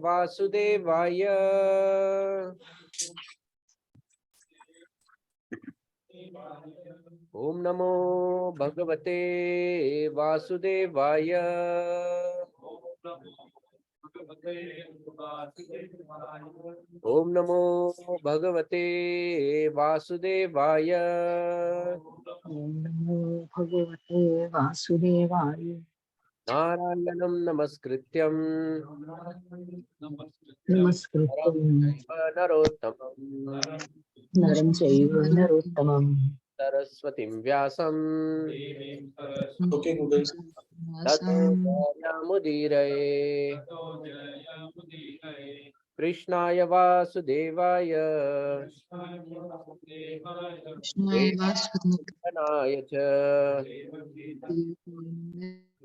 वासुदेवाय। ओम नमो भगवते वासुदेवाय। ओम नमो भगवते वासुदेवाय। ओम नमो भगवते वासुदेवाय। नारायणं नमस्कृत्यं नमस्कृत्यं नरोत्तमं नरं चैव नरोत्तमं सरस्वतीं व्यासं देवीं ततो सरस्वतीं जयमुदीरये। कृष्णाय वासुदेवाय कृष्णाय वासुदेवाय देवकीनन्दनाय च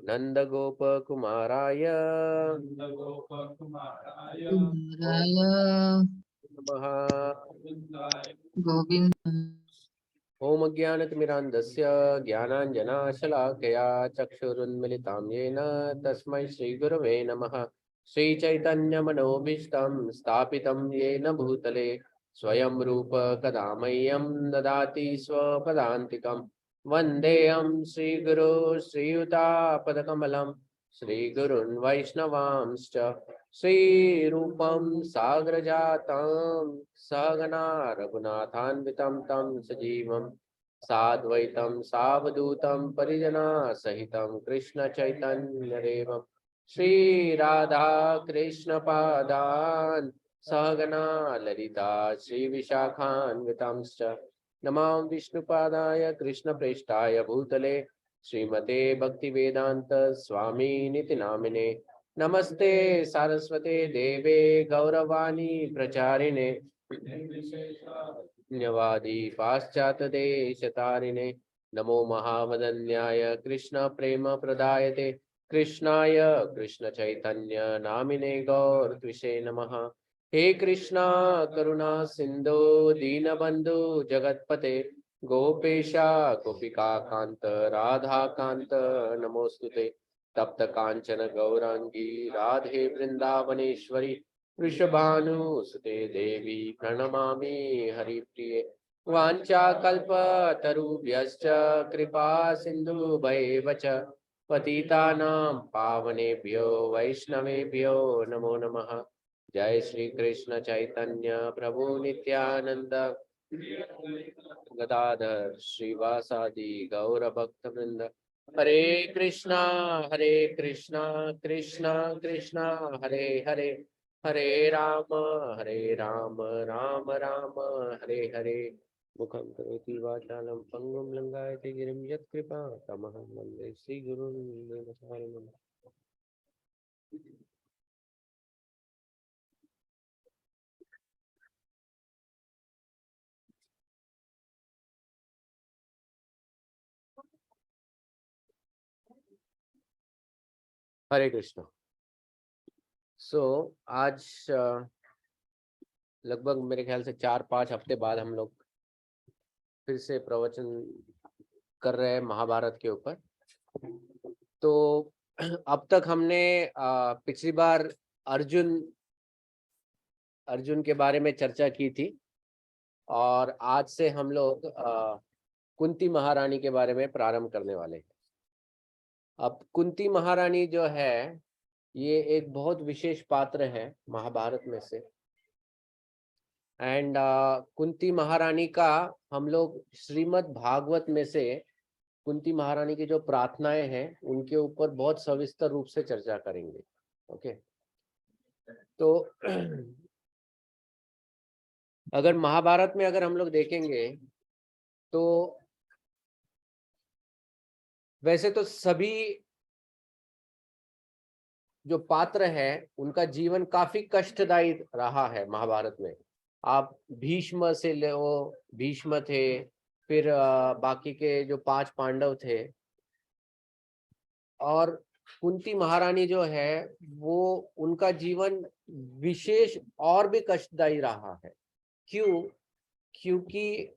नन्दगोपकुमाराय कुमाराय नमः। गोविन्द। ओम अज्ञानतिमिरान्धस्य ज्ञानाञ्जनाशलाकया चक्षुरुन्मिलितां येन तस्मै श्रीगुरवे नमः। श्रीचैतन्यमनोभीष्टं स्थापितं येन भूतले स्वयं रूप कदा मह्यं ददाति स्वपदान्तिकं। वन्देऽहं श्रीगुरो श्रीयुतापदकमलं श्रीगुरुन् वैष्णवांश्च श्रीरूपं साग्रजातं सहगना रघुनाथान्वितं तं सजीवं साद्वैतं सावधूतं परिजना सहितं कृष्ण चैतन्यदेवं श्रीराधा कृष्ण पादान् सहगना ललिता श्रीविशाखान्वितांश्च नमां विष्णुपादाय कृष्णप्रेष्ठाय भूतले श्रीमते भक्तिवेदांत स्वामी निति नामिने। नमस्ते सारस्वते देवे गौरवाणी प्रचारिणे न्यवादी पाश्चात्य देशतारिणे। नमो महावदन्याय कृष्ण प्रेम प्रदायते कृष्णाय कृष्ण चैतन्य नामिने गौर त्विषे नमः। हे कृष्णा करुणा सिंधु दीनबंधु जगतपते गोपेशा गोपिका कांत राधा कांत नमोस्तुते। तप्त कांचन गौरांगी राधे वृंदावनेश्वरी वृषभानुसुते देवी प्रणमामि हरिप्रिये। वाञ्छाकल्पतरुभ्यश्च कृपा सिन्धुभैव च पतितानां पावनेभ्यो वैष्णवेभ्यो नमो नमः। जय श्री कृष्ण चैतन्य प्रभु नित्यानंद गदाधर श्रीवासादि गौर भक्त वृंद। हरे कृष्णा कृष्णा कृष्णा हरे हरे हरे राम राम राम हरे हरे। मुखं करोति वाचालं पंगुं लंघयते गिरिं यत्कृपा तमहं वन्दे श्रीगुरुं देवसारिणम्। हरे कृष्ण। आज लगभग मेरे ख्याल से 4-5 हफ्ते बाद हम लोग फिर से प्रवचन कर रहे हैं महाभारत के ऊपर। तो अब तक हमने पिछली बार अर्जुन के बारे में चर्चा की थी और आज से हम लोग कुंती महारानी के बारे में प्रारंभ करने वाले हैं। अब कुंती महारानी जो है ये एक बहुत विशेष पात्र है महाभारत में से। एंड कुंती महारानी का हम लोग श्रीमद् भागवत में से कुंती महारानी की जो प्रार्थनाएं हैं उनके ऊपर बहुत सविस्तर रूप से चर्चा करेंगे। ओके, तो अगर महाभारत में अगर हम लोग देखेंगे तो वैसे तो सभी जो पात्र है उनका जीवन काफी कष्टदायी रहा है महाभारत में। आप भीष्म से लो, भीष्म थे, फिर बाकी के जो 5 पांडव थे, और कुंती महारानी जो है वो उनका जीवन विशेष और भी कष्टदायी रहा है। क्यों? क्योंकि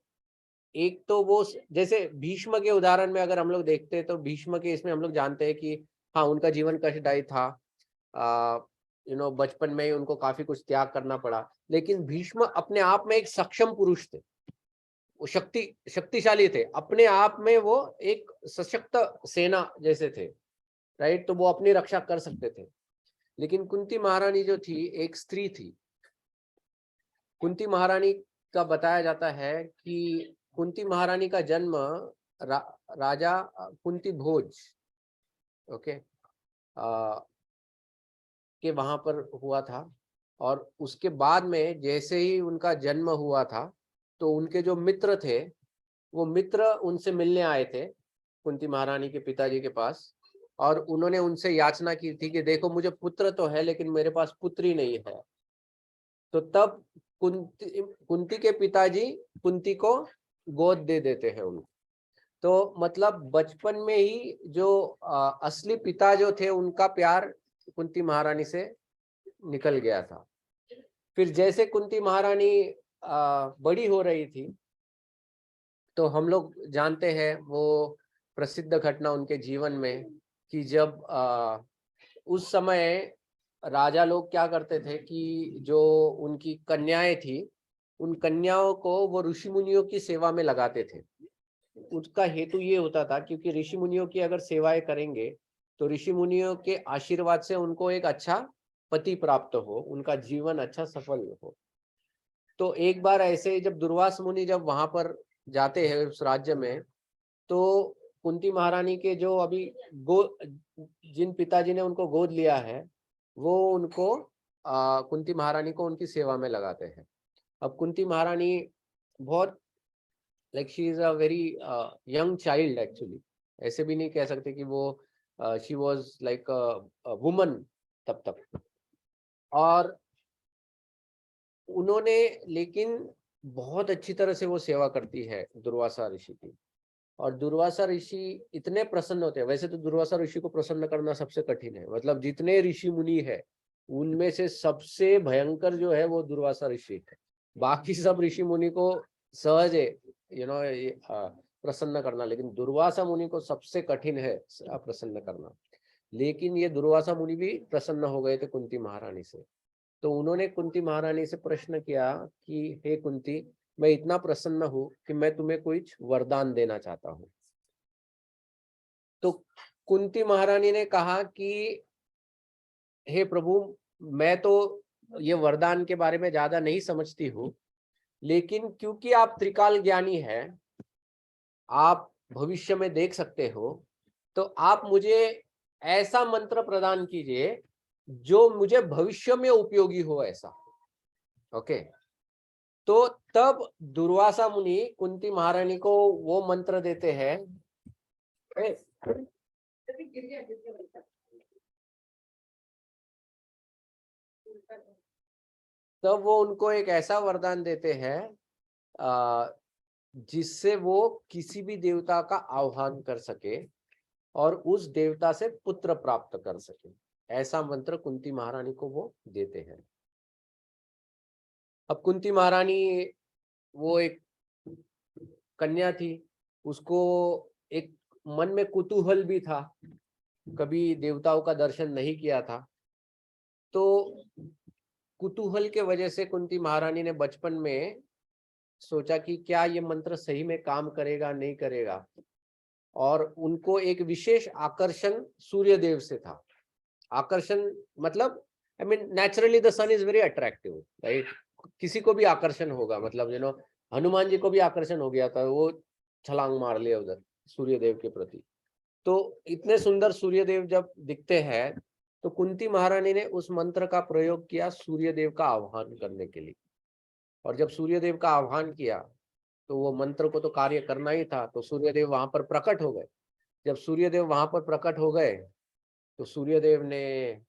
एक तो वो जैसे भीष्म के उदाहरण में अगर हम लोग देखते हैं तो भीष्म के इसमें हम लोग जानते हैं कि हाँ उनका जीवन कष्टदायी था। बचपन में ही उनको काफी कुछ त्याग करना पड़ा, लेकिन भीष्म अपने आप में एक सक्षम पुरुष थे, वो शक्तिशाली थे अपने आप में, वो एक सशक्त सेना जैसे थे, राइट। तो वो अपनी रक्षा कर सकते थे। लेकिन कुंती महारानी जो थी एक स्त्री थी। कुंती महारानी का बताया जाता है कि कुंती महारानी का जन्म राजा कुंती भोज, ओके, के वहां पर हुआ था। और उसके बाद में जैसे ही उनका जन्म हुआ था तो उनके जो मित्र थे, वो मित्र उनसे मिलने आए थे कुंती महारानी के पिताजी के पास, और उन्होंने उनसे याचना की थी कि देखो मुझे पुत्र तो है लेकिन मेरे पास पुत्री नहीं है। तो तब कुंती के पिताजी कुंती को गोद दे देते हैं उनको। तो मतलब बचपन में ही जो असली पिता जो थे उनका प्यार कुंती महारानी से निकल गया था। फिर जैसे कुंती महारानी बड़ी हो रही थी तो हम लोग जानते हैं वो प्रसिद्ध घटना उनके जीवन में कि जब उस समय राजा लोग क्या करते थे कि जो उनकी कन्याएं थी उन कन्याओं को वो ऋषि मुनियों की सेवा में लगाते थे। उसका हेतु ये होता था क्योंकि ऋषि मुनियों की अगर सेवाएं करेंगे तो ऋषि मुनियों के आशीर्वाद से उनको एक अच्छा पति प्राप्त हो, उनका जीवन अच्छा सफल हो। तो एक बार ऐसे जब दुर्वास मुनि जब वहां पर जाते हैं उस राज्य में, तो कुंती महारानी के जो अभी जिन पिताजी ने उनको गोद लिया है वो उनको कुंती महारानी को उनकी सेवा में लगाते हैं। अब कुंती महारानी बहुत like she is a very young child actually, ऐसे भी नहीं कह सकते कि वो शी वाज लाइक वुमन तब तक। और उन्होंने लेकिन बहुत अच्छी तरह से वो सेवा करती है दुर्वासा ऋषि की। और दुर्वासा ऋषि इतने प्रसन्न होते हैं, वैसे तो दुर्वासा ऋषि को प्रसन्न करना सबसे कठिन है, मतलब जितने ऋषि मुनि है उनमें से सबसे भयंकर जो है वो दुर्वासा ऋषि है। बाकी सब ऋषि मुनि को सहज है प्रसन्न करना, लेकिन दुर्वासा मुनि को सबसे कठिन है प्रसन्न करना। लेकिन ये दुर्वासा मुनि भी प्रसन्न हो गए थे कुंती महारानी से। तो उन्होंने कुंती महारानी से प्रश्न किया कि हे कुंती, मैं इतना प्रसन्न हूं कि मैं तुम्हें कुछ वरदान देना चाहता हूं। तो कुंती महारानी ने कहा कि हे प्रभु, मैं तो ये वरदान के बारे में ज्यादा नहीं समझती हूँ, लेकिन क्योंकि आप त्रिकाल ज्ञानी है, आप भविष्य में देख सकते हो, तो आप मुझे ऐसा मंत्र प्रदान कीजिए जो मुझे भविष्य में उपयोगी हो ऐसा। ओके, तो तब दुर्वासा मुनि कुंती महारानी को वो मंत्र देते हैं। तब वो उनको एक ऐसा वरदान देते हैं जिससे वो किसी भी देवता का आह्वान कर सके और उस देवता से पुत्र प्राप्त कर सके। ऐसा मंत्र कुंती महारानी को वो देते हैं। अब कुंती महारानी वो एक कन्या थी, उसको एक मन में कुतूहल भी था, कभी देवताओं का दर्शन नहीं किया था। तो कुतूहल के वजह से कुंती महारानी ने बचपन में सोचा कि क्या ये मंत्र सही में काम करेगा नहीं करेगा, और उनको एक विशेष आकर्षण सूर्य देव से था। आकर्षण मतलब I mean naturally the sun is very attractive, right. किसी को भी आकर्षण होगा, मतलब हनुमान जी को भी आकर्षण हो गया था, वो छलांग मार लिया उधर सूर्य देव के प्रति। तो इतने सुंदर सूर्य देव जब दिखते हैं तो कुंती महारानी ने उस मंत्र का प्रयोग किया सूर्य देव का आह्वान करने के लिए। और जब सूर्य देव का आह्वान किया तो वो मंत्र को तो कार्य करना ही था, तो सूर्यदेव वहां पर प्रकट हो गए। जब सूर्यदेव वहां पर प्रकट हो गए तो सूर्यदेव ने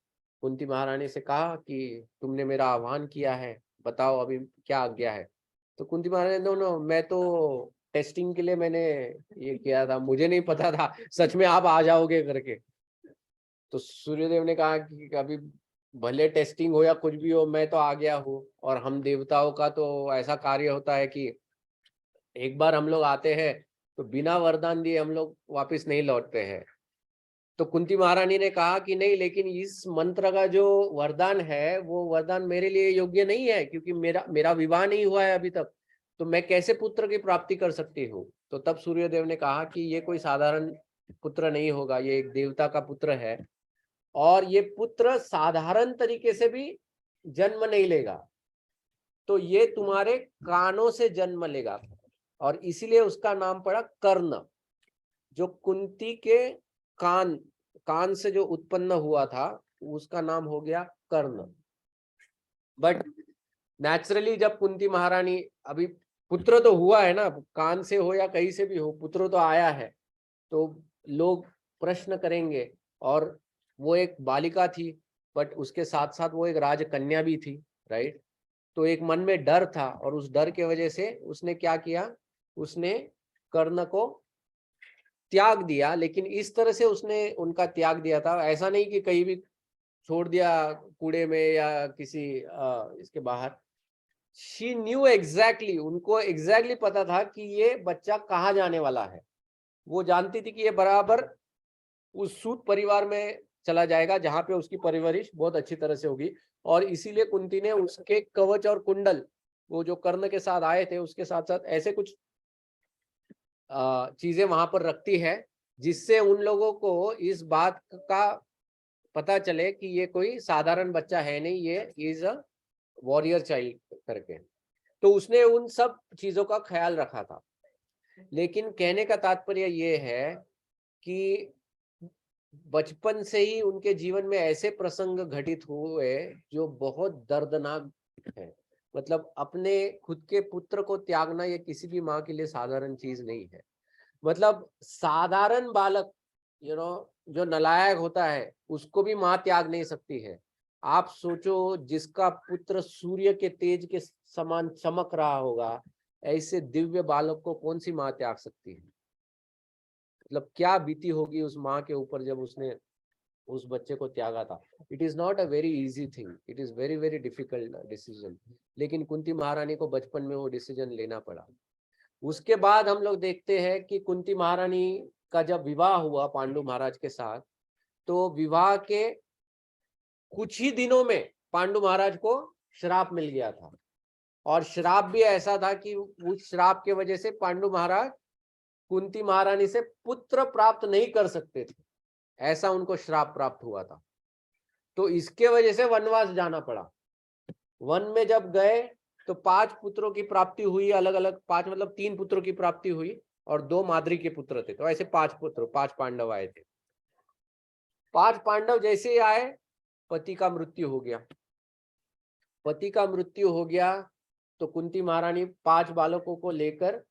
कुंती महारानी से कहा कि तुमने मेरा आह्वान किया है, बताओ अभी क्या आज्ञा है। तो कुंती महारानी ने, नो मैं तो टेस्टिंग के लिए मैंने ये किया था, मुझे नहीं पता था सच में आप आ जाओगे करके। तो सूर्यदेव ने कहा कि अभी भले टेस्टिंग हो या कुछ भी हो, मैं तो आ गया हूँ। और हम देवताओं का तो ऐसा कार्य होता है कि एक बार हम लोग आते हैं तो बिना वरदान दिए हम लोग वापस नहीं लौटते हैं। तो कुंती महारानी ने कहा कि नहीं, लेकिन इस मंत्र का जो वरदान है वो वरदान मेरे लिए योग्य नहीं है, क्योंकि मेरा विवाह नहीं हुआ है अभी तक, तो मैं कैसे पुत्र की प्राप्ति कर सकती हूँ। तो तब सूर्यदेव ने कहा कि ये कोई साधारण पुत्र नहीं होगा, ये एक देवता का पुत्र है, और ये पुत्र साधारण तरीके से भी जन्म नहीं लेगा, तो ये तुम्हारे कानों से जन्म लेगा। और इसीलिए उसका नाम पड़ा कर्ण, जो कुंती के कान से जो उत्पन्न हुआ था उसका नाम हो गया कर्ण। बट नेचुरली जब कुंती महारानी, अभी पुत्र तो हुआ है ना, कान से हो या कहीं से भी हो, पुत्र तो आया है, तो लोग प्रश्न करेंगे। और वो एक बालिका थी, बट उसके साथ साथ वो एक राजकन्या भी थी, राइट। तो एक मन में डर था, और उस डर के वजह से उसने क्या किया, उसने कर्ण को त्याग दिया। लेकिन इस तरह से उसने उनका त्याग दिया था, ऐसा नहीं कि कहीं भी छोड़ दिया कूड़े में या किसी इसके बाहर। शी न्यू एग्जैक्टली, उनको एग्जैक्टली पता था कि ये बच्चा कहाँ जाने वाला है। वो जानती थी कि ये बराबर उस सूत परिवार में चला जाएगा जहां पे उसकी परवरिश बहुत अच्छी तरह से होगी। और इसीलिए कुंती ने उसके कवच और कुंडल, वो जो कर्ण के साथ आए थे, उसके साथ साथ ऐसे कुछ चीजें वहां पर रखती है, जिससे उन लोगों को इस बात का पता चले कि ये कोई साधारण बच्चा है नहीं, ये इज अ वॉरियर चाइल्ड करके। तो उसने उन सब चीजों का ख्याल रखा था। लेकिन कहने का तात्पर्य ये है कि बचपन से ही उनके जीवन में ऐसे प्रसंग घटित हुए जो बहुत दर्दनाक है। मतलब अपने खुद के पुत्र को त्यागना ये किसी भी माँ के लिए साधारण चीज नहीं है। मतलब साधारण बालक, जो नालायक होता है, उसको भी माँ त्याग नहीं सकती है। आप सोचो, जिसका पुत्र सूर्य के तेज के समान चमक रहा होगा, ऐसे दिव्य बालक को कौन सी माँ त्याग सकती है। मतलब क्या बीती होगी उस माँ के ऊपर जब उसने उस बच्चे को त्यागा था। It is not a very easy thing, it is very very difficult decision. लेकिन कुंती महारानी को बचपन में वो डिसीजन लेना पड़ा। उसके बाद हम लोग देखते हैं कि कुंती महारानी का जब विवाह हुआ पांडु महाराज के साथ, तो विवाह के कुछ ही दिनों में पांडु महाराज को श्राप मिल गया था। और श्राप भी ऐसा था कि उस श्राप के वजह से पांडु महाराज कुंती महारानी से पुत्र प्राप्त नहीं कर सकते थे, ऐसा उनको श्राप प्राप्त हुआ था। तो इसके वजह से वनवास जाना पड़ा। वन में जब गए तो 5 पुत्रों की प्राप्ति हुई, अलग अलग 5, मतलब 3 पुत्रों की प्राप्ति हुई और 2 माद्री के पुत्र थे। तो ऐसे 5 पुत्र, 5 पांडव आए थे। 5 पांडव जैसे ही आए, पति का मृत्यु हो गया। पति का मृत्यु हो गया तो कुंती महारानी 5 बालकों को लेकर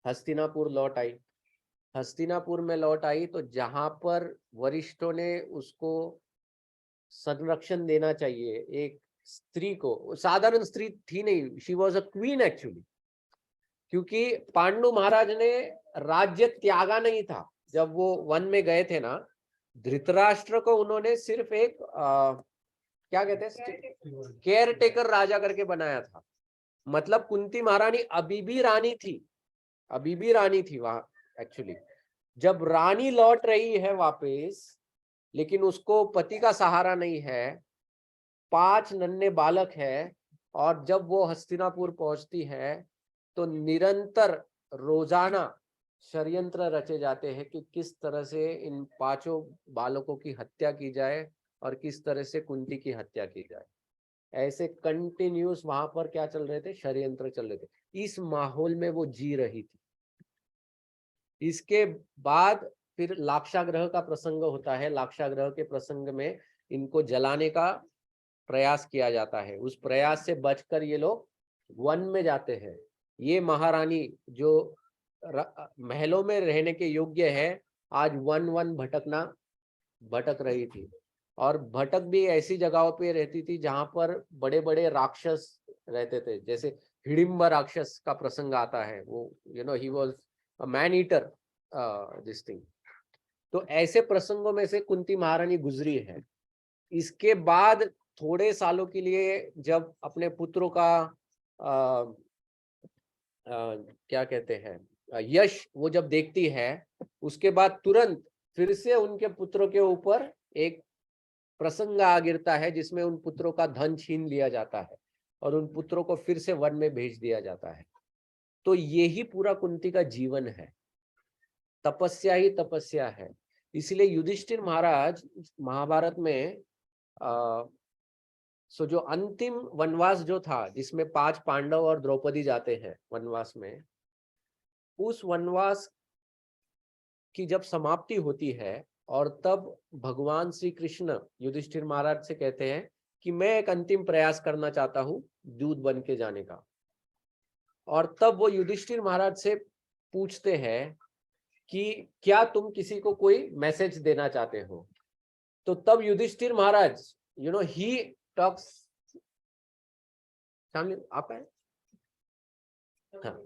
हस्तिनापुर लौट आई। हस्तिनापुर में लौट आई तो जहां पर वरिष्ठों ने उसको संरक्षण देना चाहिए, एक स्त्री को, साधारण स्त्री थी नहीं, she was a queen actually. क्योंकि पांडु महाराज ने राज्य त्यागा नहीं था। जब वो वन में गए थे ना, धृतराष्ट्र को उन्होंने सिर्फ एक क्या कहते हैं, केयर टेकर राजा करके बनाया था। मतलब कुंती महारानी अभी भी रानी थी, अभी भी रानी थी वहां एक्चुअली। जब रानी लौट रही है वापस, लेकिन उसको पति का सहारा नहीं है, 5 नन्हे बालक है, और जब वो हस्तिनापुर पहुंचती है तो निरंतर रोजाना षड्यंत्र रचे जाते हैं कि किस तरह से इन 5 बालकों की हत्या की जाए और किस तरह से कुंती की हत्या की जाए। ऐसे कंटिन्यूस वहां पर क्या चल रहे थे, षड्यंत्र चल रहे थे। इस माहौल में वो जी रही थी। इसके बाद फिर लाक्षाग्रह का प्रसंग होता है। लाक्षाग्रह के प्रसंग में इनको जलाने का प्रयास किया जाता है। उस प्रयास से बचकर ये लोग वन में जाते हैं। ये महारानी जो महलों में रहने के योग्य है, आज वन वन भटक रही थी। और भटक भी ऐसी जगहों पे रहती थी जहां पर बड़े बड़े राक्षस रहते थे। जैसे हिडिंब राक्षस का प्रसंग आता है, वो he was a man eater this thing. तो ऐसे प्रसंगों में से कुंती महारानी गुजरी है। इसके बाद थोड़े सालों के लिए जब अपने पुत्रों का क्या कहते हैं, यश वो जब देखती है, उसके बाद तुरंत फिर से उनके पुत्रों के ऊपर एक प्रसंग आ गिरता है जिसमें उन पुत्रों का धन छीन लिया जाता है और उन पुत्रों को फिर से वन में भेज दिया जाता है। तो यही पूरा कुंती का जीवन है, तपस्या ही तपस्या है। इसलिए युधिष्ठिर महाराज महाभारत में सो जो अंतिम वनवास जो था, जिसमें 5 पांडव और द्रौपदी जाते हैं वनवास में, उस वनवास की जब समाप्ति होती है और तब भगवान श्री कृष्ण युधिष्ठिर महाराज से कहते हैं कि मैं एक अंतिम प्रयास करना चाहता हूं दूत बन के जाने का। और तब वो युधिष्ठिर महाराज से पूछते हैं कि क्या तुम किसी को कोई मैसेज देना चाहते हो। तो तब युधिष्ठिर महाराज ही टॉक्स, सामने आप है। हाँ।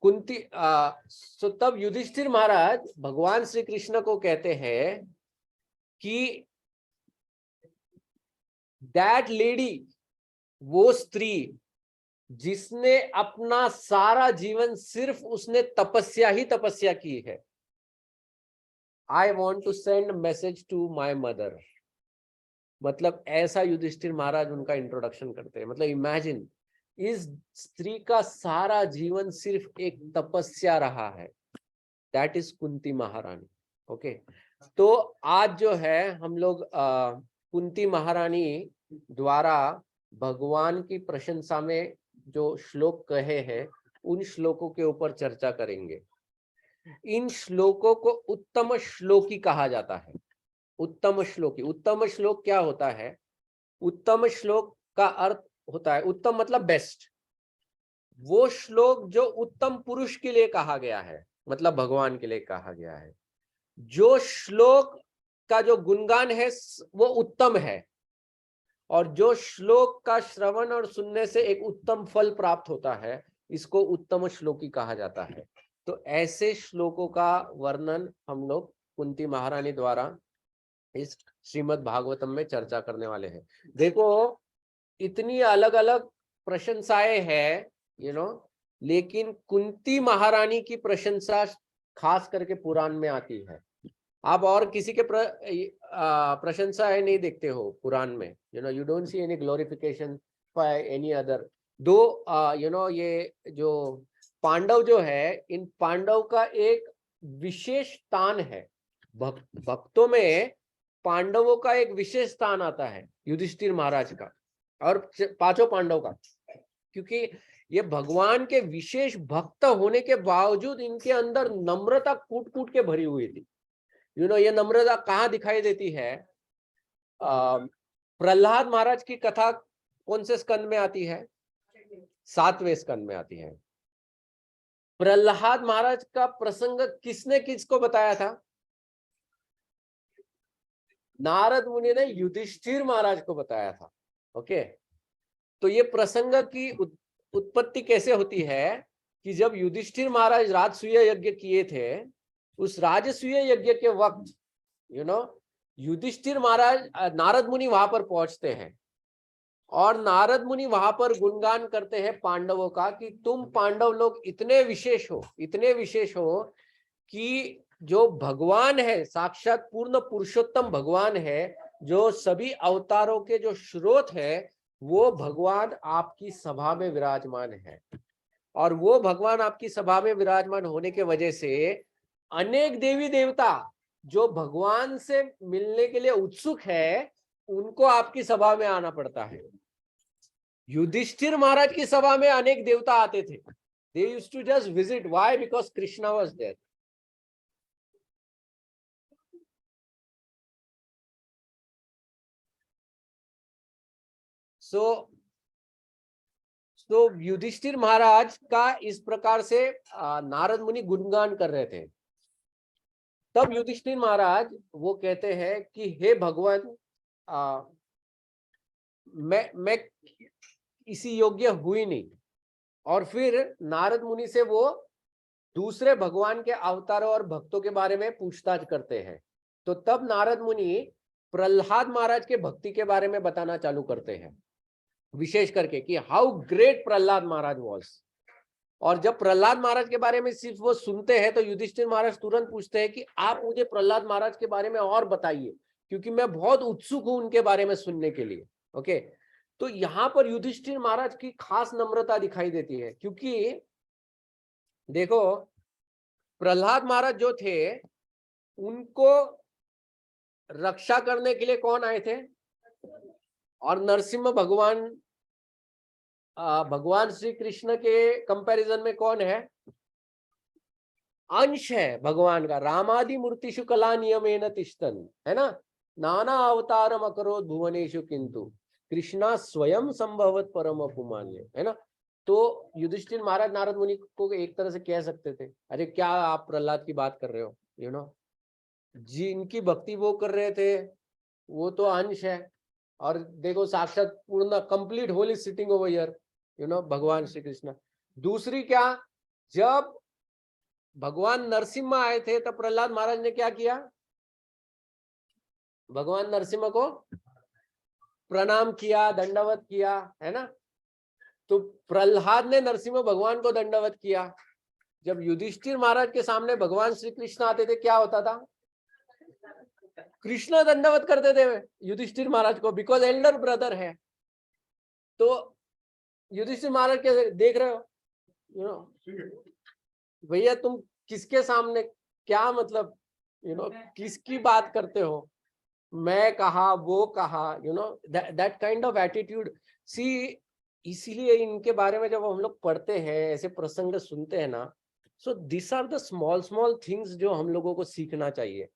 कुंती तब युधिष्ठिर महाराज भगवान श्री कृष्ण को कहते हैं कि दैट लेडी, वो स्त्री जिसने अपना सारा जीवन सिर्फ उसने तपस्या ही तपस्या की है, I want to send message to my mother. मतलब ऐसा युधिष्ठिर महाराज उनका इंट्रोडक्शन करते हैं। मतलब इमेजिन, इस स्त्री का सारा जीवन सिर्फ एक तपस्या रहा है, दैट इज कुंती महारानी। ओके, तो आज जो है हम लोग कुंती महारानी द्वारा भगवान की प्रशंसा में जो श्लोक कहे हैं उन श्लोकों के ऊपर चर्चा करेंगे। इन श्लोकों को उत्तम श्लोकी कहा जाता है। उत्तम श्लोकी, उत्तम श्लोक क्या होता है? उत्तम श्लोक का अर्थ होता है, उत्तम मतलब बेस्ट, वो श्लोक जो उत्तम पुरुष के लिए कहा गया है, मतलब भगवान के लिए कहा गया है। जो श्लोक का जो गुणगान है वो उत्तम है, और जो श्लोक का श्रवण और सुनने से एक उत्तम फल प्राप्त होता है, इसको उत्तम श्लोकी कहा जाता है। तो ऐसे श्लोकों का वर्णन हम लोग कुंती महारानी द्वारा इस श्रीमद् भागवतम में चर्चा करने वाले हैं। देखो, इतनी अलग अलग प्रशंसाएं हैं लेकिन कुंती महारानी की प्रशंसा खास करके पुराण में आती है। आप और किसी के प्रशंसाएं नहीं देखते हो पुराण में। You don't see any glorification by any other. दो ये जो पांडव जो है, इन पांडव का एक विशेष स्थान है। भक्तों में पांडवों का एक विशेष स्थान आता है, युधिष्ठिर महाराज का और 5 पांडव का, क्योंकि ये भगवान के विशेष भक्त होने के बावजूद इनके अंदर नम्रता कूट कूट के भरी हुई थी। ये नम्रता कहाँ दिखाई देती है? प्रहलाद महाराज की कथा कौन से स्कंद में आती है? 7वें स्कंद में आती है। प्रहलाद महाराज का प्रसंग किसने किसको बताया था? नारद मुनि ने युधिष्ठिर महाराज को बताया था। ओके, तो ये प्रसंग की उत्पत्ति कैसे होती है कि जब युधिष्ठिर महाराज राजसूय यज्ञ किए थे, उस राजसूय यज्ञ के वक्त युधिष्ठिर महाराज, नारद मुनि वहां पर पहुंचते हैं और नारद मुनि वहां पर गुणगान करते हैं पांडवों का कि तुम पांडव लोग इतने विशेष हो, इतने विशेष हो कि जो भगवान है, साक्षात पूर्ण पुरुषोत्तम भगवान है, जो सभी अवतारों के जो स्रोत है, वो भगवान आपकी सभा में विराजमान है। और वो भगवान आपकी सभा में विराजमान होने के वजह से अनेक देवी देवता जो भगवान से मिलने के लिए उत्सुक है, उनको आपकी सभा में आना पड़ता है। युधिष्ठिर महाराज की सभा में अनेक देवता आते थे। They used to just visit. Why? Because Krishna was there. So Yudhishthir महाराज का इस प्रकार से नारद मुनि गुणगान कर रहे थे। तब युधिष्ठिर महाराज वो कहते हैं कि हे भगवान, मैं इसी योग्य हुई नहीं। और फिर नारद मुनि से वो दूसरे भगवान के अवतारों और भक्तों के बारे में पूछताछ करते हैं। तो तब नारद मुनि प्रहलाद महाराज के भक्ति के बारे में बताना चालू करते हैं, विशेष करके कि how great Prahlad Maharaj was. और जब प्रहलाद महाराज के बारे में सिर्फ वो सुनते हैं तो युधिष्ठिर महाराज तुरंत पूछते हैं कि आप मुझे प्रहलाद महाराज के बारे में और बताइए, क्योंकि मैं बहुत उत्सुक हूं उनके बारे में सुनने के लिए। ओके, तो यहां पर युधिष्ठिर महाराज की खास नम्रता दिखाई देती है, क्योंकि देखो प्रहलाद महाराज जो थे उनको रक्षा करने के लिए कौन आए थे, और नरसिंह भगवान भगवान श्री कृष्ण के कंपैरिजन में कौन है, अंश है भगवान का। रामादि मूर्तिषु कला नियमेन तिष्ठन्, है ना, नाना अवतारम अकरोत् भुवनेषु किंतु कृष्णा स्वयं संभवत परम पुमान्य, है ना। तो युधिष्ठिर महाराज नारद मुनि को एक तरह से कह सकते थे, अरे क्या आप प्रहलाद की बात कर रहे हो, यू नो, जिनकी भक्ति वो कर रहे थे वो तो अंश है, और देखो साक्षात पूर्ण complete whole is sitting over here, you know, भगवान श्री कृष्ण। दूसरी क्या, जब भगवान नरसिम्हा आए थे तब प्रहलाद महाराज ने क्या किया, भगवान नरसिम्हा को प्रणाम किया, दंडवत किया, है ना। तो प्रहलाद ने नरसिम्हा भगवान को दंडवत किया। जब युधिष्ठिर महाराज के सामने भगवान श्री कृष्ण आते थे क्या होता था, कृष्ण दंडवत करते थे युधिष्ठिर महाराज को, बिकॉज एल्डर ब्रदर है। तो युधिष्ठिर महाराज के देख रहे हो, यू नो, भैया तुम किसके सामने, क्या मतलब, यू नो, किसकी बात करते हो, मैं कहा वो कहा, you know, that kind of attitude. See, इसीलिए इनके बारे में जब हम लोग पढ़ते हैं, ऐसे प्रसंग सुनते हैं ना, so this are the small small things जो हम लोगों को सीखना चाहिए।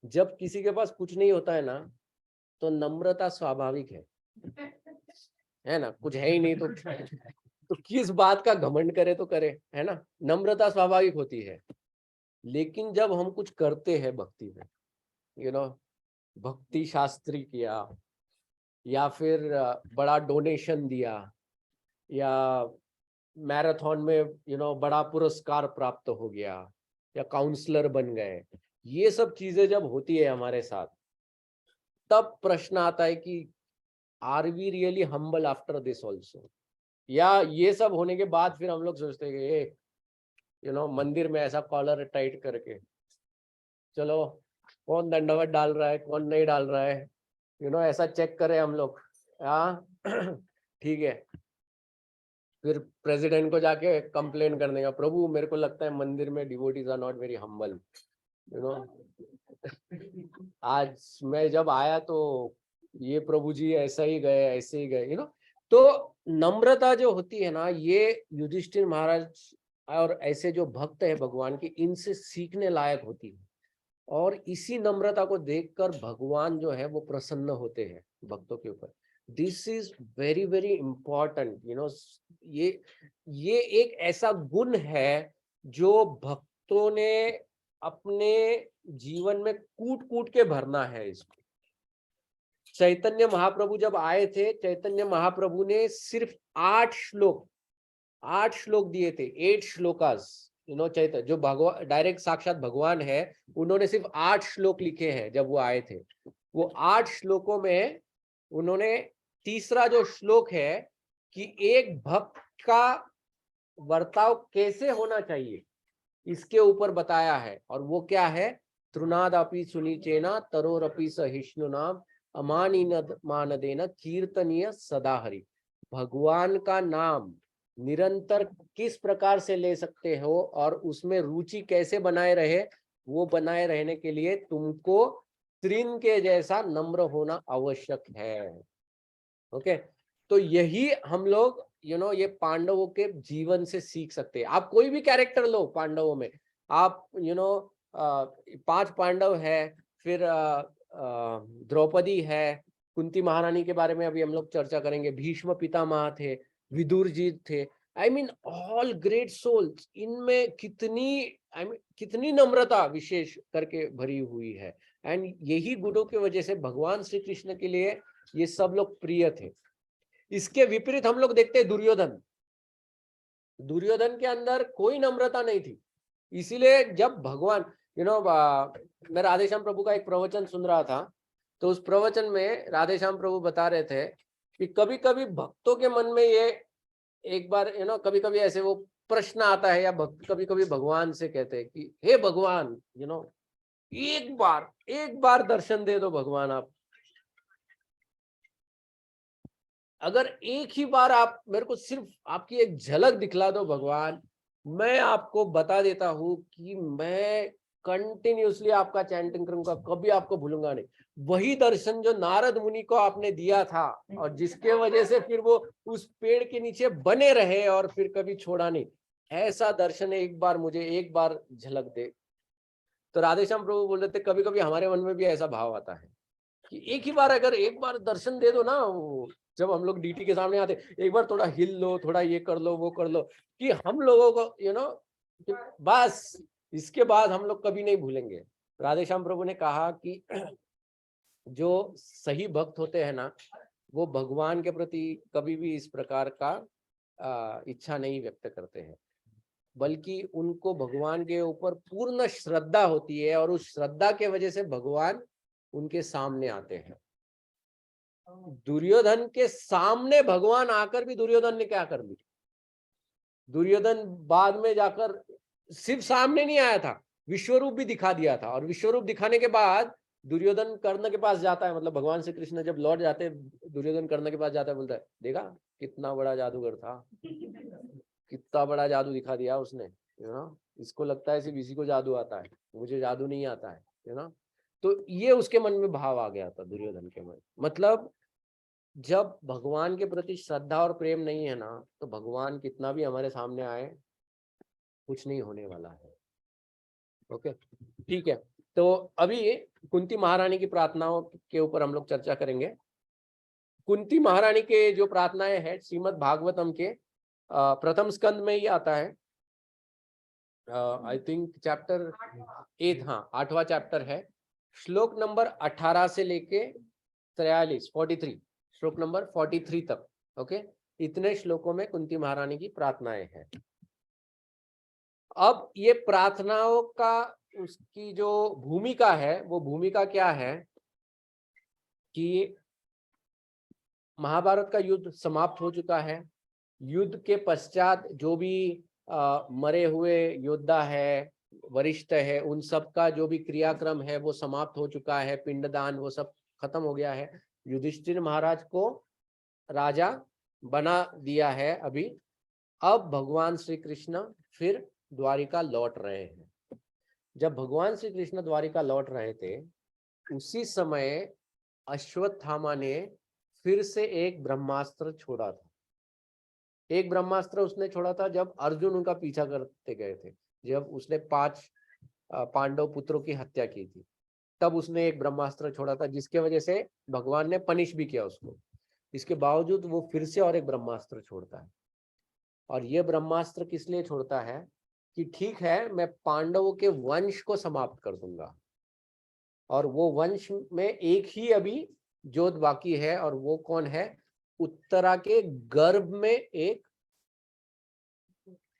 जब किसी के पास कुछ नहीं होता है ना, तो नम्रता स्वाभाविक है ना, कुछ है ही नहीं तो किस बात का घमंड करे तो करे, है ना, नम्रता स्वाभाविक होती है। लेकिन जब हम कुछ करते हैं भक्ति में, यू नो, भक्ति शास्त्री किया, या फिर बड़ा डोनेशन दिया, या मैराथन में यू नो बड़ा पुरस्कार प्राप्त हो गया, या काउंसलर बन गए, ये सब चीजें जब होती है हमारे साथ, तब प्रश्न आता है कि are we really humble after this also. या ये सब होने के बाद फिर हम लोग सोचते हैं कि यू नो मंदिर में ऐसा कॉलर टाइट करके चलो कौन दंडवत डाल रहा है कौन नहीं डाल रहा है, यू नो, ऐसा चेक करें हम लोग, हाँ ठीक है। फिर प्रेसिडेंट को जाके कंप्लेन करने का, प्रभु मेरे को लगता है मंदिर में devotees are not very humble, you know, आज मैं जब आया तो ये प्रभु जी ऐसा ही गए ऐसे ही गए, यू नो। तो नम्रता जो होती है ना, ये युधिष्ठिर महाराज और ऐसे जो भक्त है भगवान के, इनसे सीखने लायक होती है। और इसी नम्रता को देखकर भगवान जो है वो प्रसन्न होते हैं भक्तों के ऊपर। This is very very important, you know. ये एक ऐसा गुण है जो भक्तों ने अपने जीवन में कूट कूट के भरना है इसको। चैतन्य महाप्रभु जब आए थे, चैतन्य महाप्रभु ने सिर्फ 8 श्लोक दिए थे, 8 श्लोकास, यू नो। चैतन्य जो भगवान डायरेक्ट साक्षात भगवान है, उन्होंने सिर्फ 8 श्लोक लिखे हैं जब वो आए थे। वो 8 श्लोकों में उन्होंने तीसरा जो श्लोक है कि एक भक्त का बर्ताव कैसे होना चाहिए, इसके ऊपर बताया है। और वो क्या है, तृणादपि सुनिचेना तरोरपि सहिष्णुनाम अमानिमानदेन कीर्तनीय सदा हरि। भगवान का नाम निरंतर किस प्रकार से ले सकते हो और उसमें रुचि कैसे बनाए रहे, वो बनाए रहने के लिए तुमको तृण के जैसा नम्र होना आवश्यक है। ओके, तो यही हम लोग यू नो ये पांडवों के जीवन से सीख सकते हैं। आप कोई भी कैरेक्टर लो पांडवों में, आप यू नो 5 पांडव है, फिर द्रौपदी है, कुंती महारानी के बारे में अभी हम लोग चर्चा करेंगे, भीष्म पितामह थे, विदुर जी थे, I mean all great souls. इनमें कितनी नम्रता विशेष करके भरी हुई है। एंड यही गुणों की वजह से भगवान श्री कृष्ण के लिए ये सब लोग प्रिय थे। इसके विपरीत हम लोग देखते हैं दुर्योधन के अंदर कोई नम्रता नहीं थी। इसीलिए जब भगवान मैं राधेश्याम प्रभु का एक प्रवचन सुन रहा था, तो उस प्रवचन में राधेश्याम प्रभु बता रहे थे कि कभी कभी भक्तों के मन में ये एक बार कभी कभी ऐसे वो प्रश्न आता है, या भक्त कभी कभी भगवान से कहते हैं कि हे भगवान, एक बार दर्शन दे दो भगवान, आप अगर एक ही बार आप मेरे को सिर्फ आपकी एक झलक दिखला दो भगवान, मैं आपको बता देता हूं कि मैं कंटिन्यूसली आपका चैंटिंग करूंगा, कभी आपको भूलूंगा नहीं। वही दर्शन जो नारद मुनि को आपने दिया था और जिसके वजह से फिर वो उस पेड़ के नीचे बने रहे और फिर कभी छोड़ा नहीं, ऐसा दर्शन एक बार मुझे एक बार झलक दे। तो राधेश्याम प्रभु बोल रहे थे कभी कभी हमारे मन में भी ऐसा भाव आता है कि एक ही बार, अगर एक बार दर्शन दे दो ना, जब हम लोग डीटी के सामने आते, एक बार थोड़ा हिल लो, थोड़ा ये कर लो, वो कर लो, कि हम लोगों को बस इसके बाद हम लोग कभी नहीं भूलेंगे। राधेश्याम प्रभु ने कहा कि जो सही भक्त होते हैं ना, वो भगवान के प्रति कभी भी इस प्रकार का इच्छा नहीं व्यक्त करते हैं, बल्कि उनको भगवान के ऊपर पूर्ण श्रद्धा होती है और उस श्रद्धा के वजह से भगवान उनके सामने आते हैं। दुर्योधन के सामने भगवान आकर भी दुर्योधन ने क्या कर दिया? दुर्योधन बाद में जाकर सिर्फ सामने नहीं आया था, विश्वरूप भी दिखा दिया था, और विश्वरूप दिखाने के बाद दुर्योधन कर्ण के पास जाता है, मतलब भगवान श्री कृष्ण जब लौट जाते हैं, दुर्योधन कर्ण के पास जाता है, बोलता है देखा कितना बड़ा जादूगर था, कितना बड़ा जादू दिखा दिया उसने, इसको लगता है सिर्फ इसी को जादू आता है, मुझे जादू नहीं आता है। तो ये उसके मन में भाव आ गया था दुर्योधन के मन। मतलब जब भगवान के प्रति श्रद्धा और प्रेम नहीं है ना, तो भगवान कितना भी हमारे सामने आए, कुछ नहीं होने वाला है। ओके, ठीक है। तो अभी कुंती महारानी की प्रार्थनाओं के ऊपर हम लोग चर्चा करेंगे। कुंती महारानी के जो प्रार्थनाएं हैं श्रीमद् भागवतम के प्रथम स्कंद में ही आता है, आई थिंक चैप्टर 8, हाँ 8वां चैप्टर है, श्लोक नंबर 18 से लेके 43 श्लोक नंबर 43 तक। ओके, इतने श्लोकों में कुंती महारानी की प्रार्थनाएं हैं। अब ये प्रार्थनाओं का उसकी जो भूमिका है, वो भूमिका क्या है कि महाभारत का युद्ध समाप्त हो चुका है। युद्ध के पश्चात जो भी मरे हुए योद्धा है, वरिष्ठ है, उन सब का जो भी क्रियाक्रम है वो समाप्त हो चुका है, पिंडदान वो सब खत्म हो गया है। युधिष्ठिर महाराज को राजा बना दिया है अभी। अब भगवान श्री कृष्ण फिर द्वारिका लौट रहे हैं। जब भगवान श्री कृष्ण द्वारिका लौट रहे थे, उसी समय अश्वत्थामा ने फिर से एक ब्रह्मास्त्र छोड़ा था। एक ब्रह्मास्त्र उसने छोड़ा था जब अर्जुन उनका पीछा करते गए थे, जब उसने 5 पांडव पुत्रों की हत्या की थी, तब उसने एक ब्रह्मास्त्र छोड़ा था, जिसके वजह से भगवान ने पनिश भी किया उसको। इसके बावजूद वो फिर से और एक ब्रह्मास्त्र छोड़ता है। और ये ब्रह्मास्त्र किस लिए छोड़ता है कि ठीक है, मैं पांडवों के वंश को समाप्त कर दूंगा, और वो वंश में एक ही अभी जोत बाकी है, और वो कौन है? उत्तरा के गर्भ में एक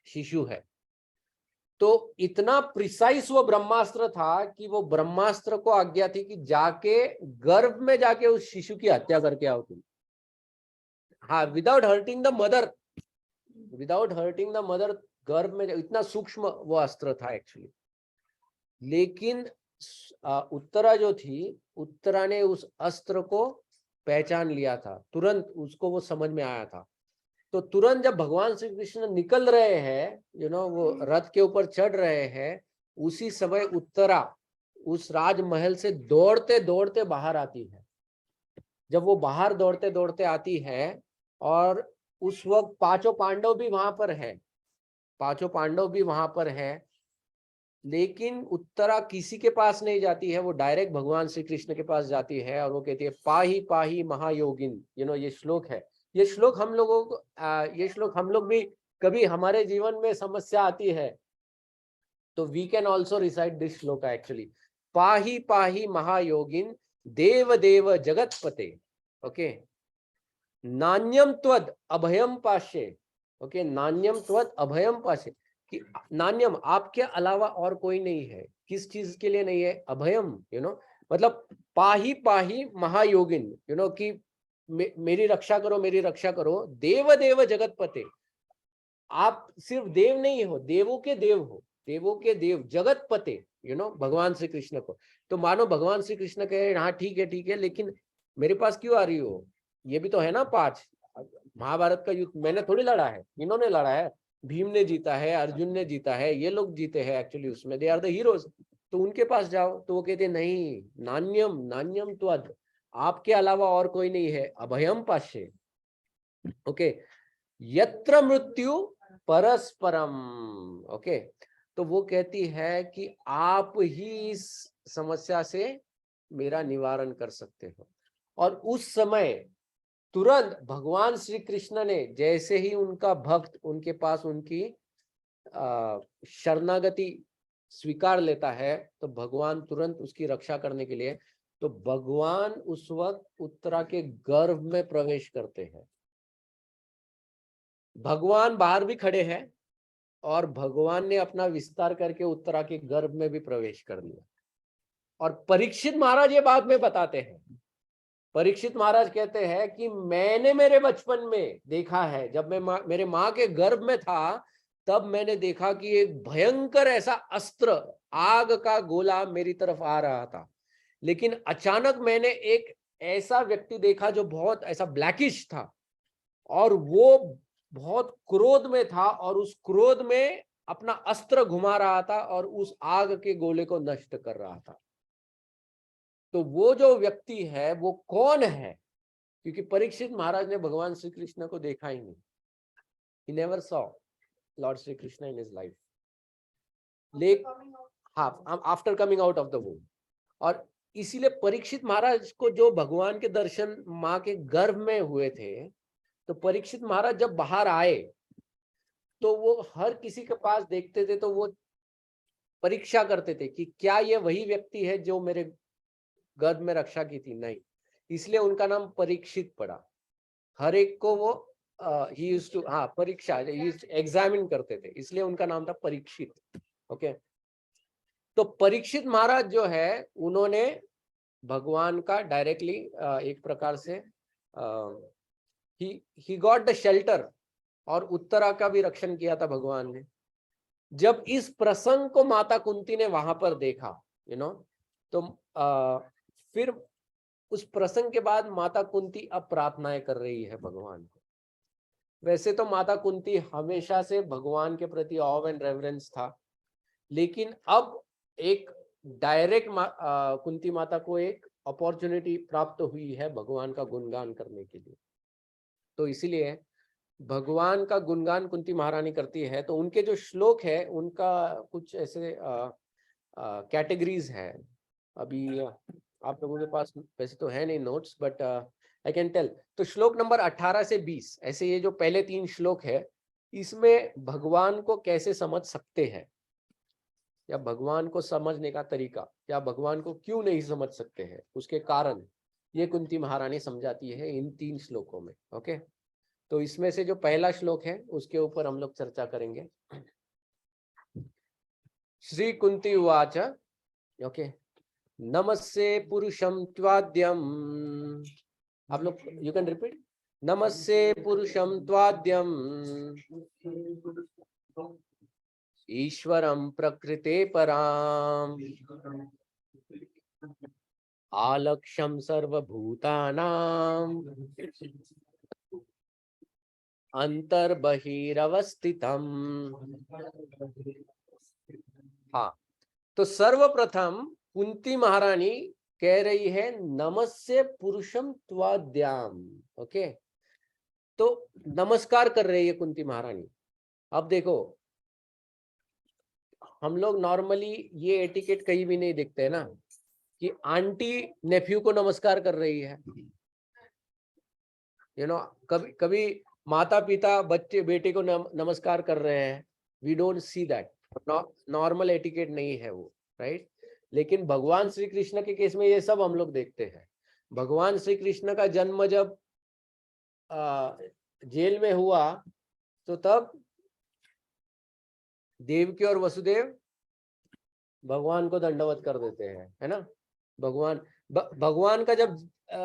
शिशु है। तो इतना प्रिसाइज वो ब्रह्मास्त्र था कि वो ब्रह्मास्त्र को आज्ञा थी कि जाके गर्भ में जाके उस शिशु की हत्या करके आओ तुम। हाँ, without hurting the mother, without hurting the mother, गर्भ में। इतना सूक्ष्म वो अस्त्र था एक्चुअली। लेकिन उत्तरा जो थी, उत्तरा ने उस अस्त्र को पहचान लिया था, तुरंत उसको वो समझ में आया था। तो तुरंत जब भगवान श्री कृष्ण निकल रहे हैं, वो रथ के ऊपर चढ़ रहे हैं, उसी समय उत्तरा उस राजमहल से दौड़ते दौड़ते बाहर आती है। जब वो बाहर दौड़ते दौड़ते आती है, और उस वक्त 5 पांडव भी वहां पर है, 5 पांडव भी वहां पर है, लेकिन उत्तरा किसी के पास नहीं जाती है, वो डायरेक्ट भगवान श्री कृष्ण के पास जाती है, और वो कहती है पाही पाही महायोगिन। ये श्लोक है। ये श्लोक हम लोगों को ये श्लोक हम लोग भी कभी हमारे जीवन में समस्या आती है तो we can also recite this shloka actually. पाही पाही महायोगिन देव देव जगतपते। ओके, नान्यम त्वद अभयम पाशे। ओके, नान्यम त्वद अभयम पाशे। कि नान्यम, आपके अलावा और कोई नहीं है। किस चीज के लिए नहीं है? अभयम, मतलब पाही पाही महायोगिन, कि मेरी रक्षा करो, मेरी रक्षा करो। देव देव जगतपते, आप सिर्फ देव नहीं हो, देवों के देव हो, देवों के देव, जगतपते, भगवान श्री कृष्ण को। तो मानो भगवान श्री कृष्ण कहे हाँ ठीक है, लेकिन मेरे पास क्यों आ रही हो? ये भी तो है ना 5। महाभारत का युद्ध मैंने थोड़ी लड़ा है, इन्होंने लड़ा है। भीम ने जीता है, अर्जुन ने जीता है, ये लोग जीते हैं एक्चुअली उसमें, दे आर द हीरोज। तो उनके पास जाओ। तो वो कहते नहीं, नान्यम नान्यम त्वद, आपके अलावा और कोई नहीं है। अभयम पाश्ये, ओके। यत्र मृत्यु परस्परम, ओके। तो वो कहती है कि आप ही इस समस्या से मेरा निवारण कर सकते हो। और उस समय तुरंत भगवान श्री कृष्ण ने, जैसे ही उनका भक्त उनके पास उनकी शरणागति स्वीकार लेता है, तो भगवान तुरंत उसकी रक्षा करने के लिए, तो भगवान उस वक्त उत्तरा के गर्भ में प्रवेश करते हैं। भगवान बाहर भी खड़े हैं और भगवान ने अपना विस्तार करके उत्तरा के गर्भ में भी प्रवेश कर लिया। और परीक्षित महाराज ये बात में बताते हैं, परीक्षित महाराज कहते हैं कि मैंने मेरे बचपन में देखा है, जब मैं मेरे माँ के गर्भ में था, तब मैंने देखा कि एक भयंकर ऐसा अस्त्र, आग का गोला मेरी तरफ आ रहा था। लेकिन अचानक मैंने एक ऐसा व्यक्ति देखा जो बहुत ऐसा ब्लैकिश था, और वो बहुत क्रोध में था, और उस क्रोध में अपना अस्त्र घुमा रहा था और उस आग के गोले को नष्ट कर रहा था। तो वो जो व्यक्ति है वो कौन है? क्योंकि परीक्षित महाराज ने भगवान श्री कृष्ण को देखा ही नहीं, he never saw Lord Shri Krishna in his life. After coming out of the वूम। और इसीलिए परीक्षित महाराज को जो भगवान के दर्शन माँ के गर्भ में हुए थे, तो परीक्षित महाराज जब बाहर आए तो वो हर किसी के पास देखते थे, तो वो परीक्षा करते थे कि क्या ये वही व्यक्ति है जो मेरे गर्भ में रक्षा की थी? नहीं, इसलिए उनका नाम परीक्षित पड़ा। हर एक को वो ही यूज्ड टू परीक्षा एग्जामिन करते थे, इसलिए उनका नाम था परीक्षित। ओके। तो परीक्षित महाराज जो है, उन्होंने भगवान का डायरेक्टली एक प्रकार से ही गॉट द शेल्टर, और उत्तरा का भी रक्षण किया था भगवान ने। जब इस प्रसंग को माता कुंती ने वहां पर देखा, तो फिर उस प्रसंग के बाद माता कुंती अब प्रार्थनाएं कर रही है भगवान को। वैसे तो माता कुंती हमेशा से भगवान के प्रति ऑव एंड रेवरेंस था, लेकिन अब एक डायरेक्ट कुंती माता को एक अपॉर्चुनिटी प्राप्त हुई है भगवान का गुणगान करने के लिए। तो इसीलिए भगवान का गुणगान कुंती महारानी करती है। तो उनके जो श्लोक है, उनका कुछ ऐसे कैटेगरीज है। अभी आप लोगों के पास वैसे तो है नहीं notes, but I can tell. तो श्लोक नंबर 18 से 20, ऐसे ये जो पहले 3 श्लोक है, इसमें भगवान को कैसे समझ सकते हैं, या भगवान को समझने का तरीका, या भगवान को क्यों नहीं समझ सकते हैं, उसके कारण, ये कुंती महारानी समझाती है इन 3 श्लोकों में। ओके। तो इसमें से जो पहला श्लोक है उसके ऊपर हम लोग चर्चा करेंगे। श्री कुंती उवाच, ओके। नमस्ते पुरुषम त्वाद्यम, आप लोग यू कैन रिपीट। नमस्ते पुरुषम त्वाद्यम ईश्वरं प्रकृते पराम आलक्ष्यं सर्वभूतानां अंतर्बहिरवस्थितम्। हाँ, तो सर्वप्रथम कुंती महारानी कह रही है नमस्ते पुरुषम त्वाद्याम। ओके। तो नमस्कार कर रही है कुंती महारानी। अब देखो, हम लोग नॉर्मली ये एटिकेट कहीं भी नहीं देखते ना, कि आंटी नेफ्यू को नमस्कार कर रही है, कभी कभी माता पिता बच्चे बेटे को नमस्कार कर रहे हैं। We don't see that, normal etiquette नहीं है वो, राइट। लेकिन भगवान श्री कृष्ण के केस में ये सब हम लोग देखते हैं। भगवान श्री कृष्ण का जन्म जब जेल में हुआ, तो तब देवकी और वसुदेव भगवान को दंडवत कर देते हैं, है ना। भगवान का जब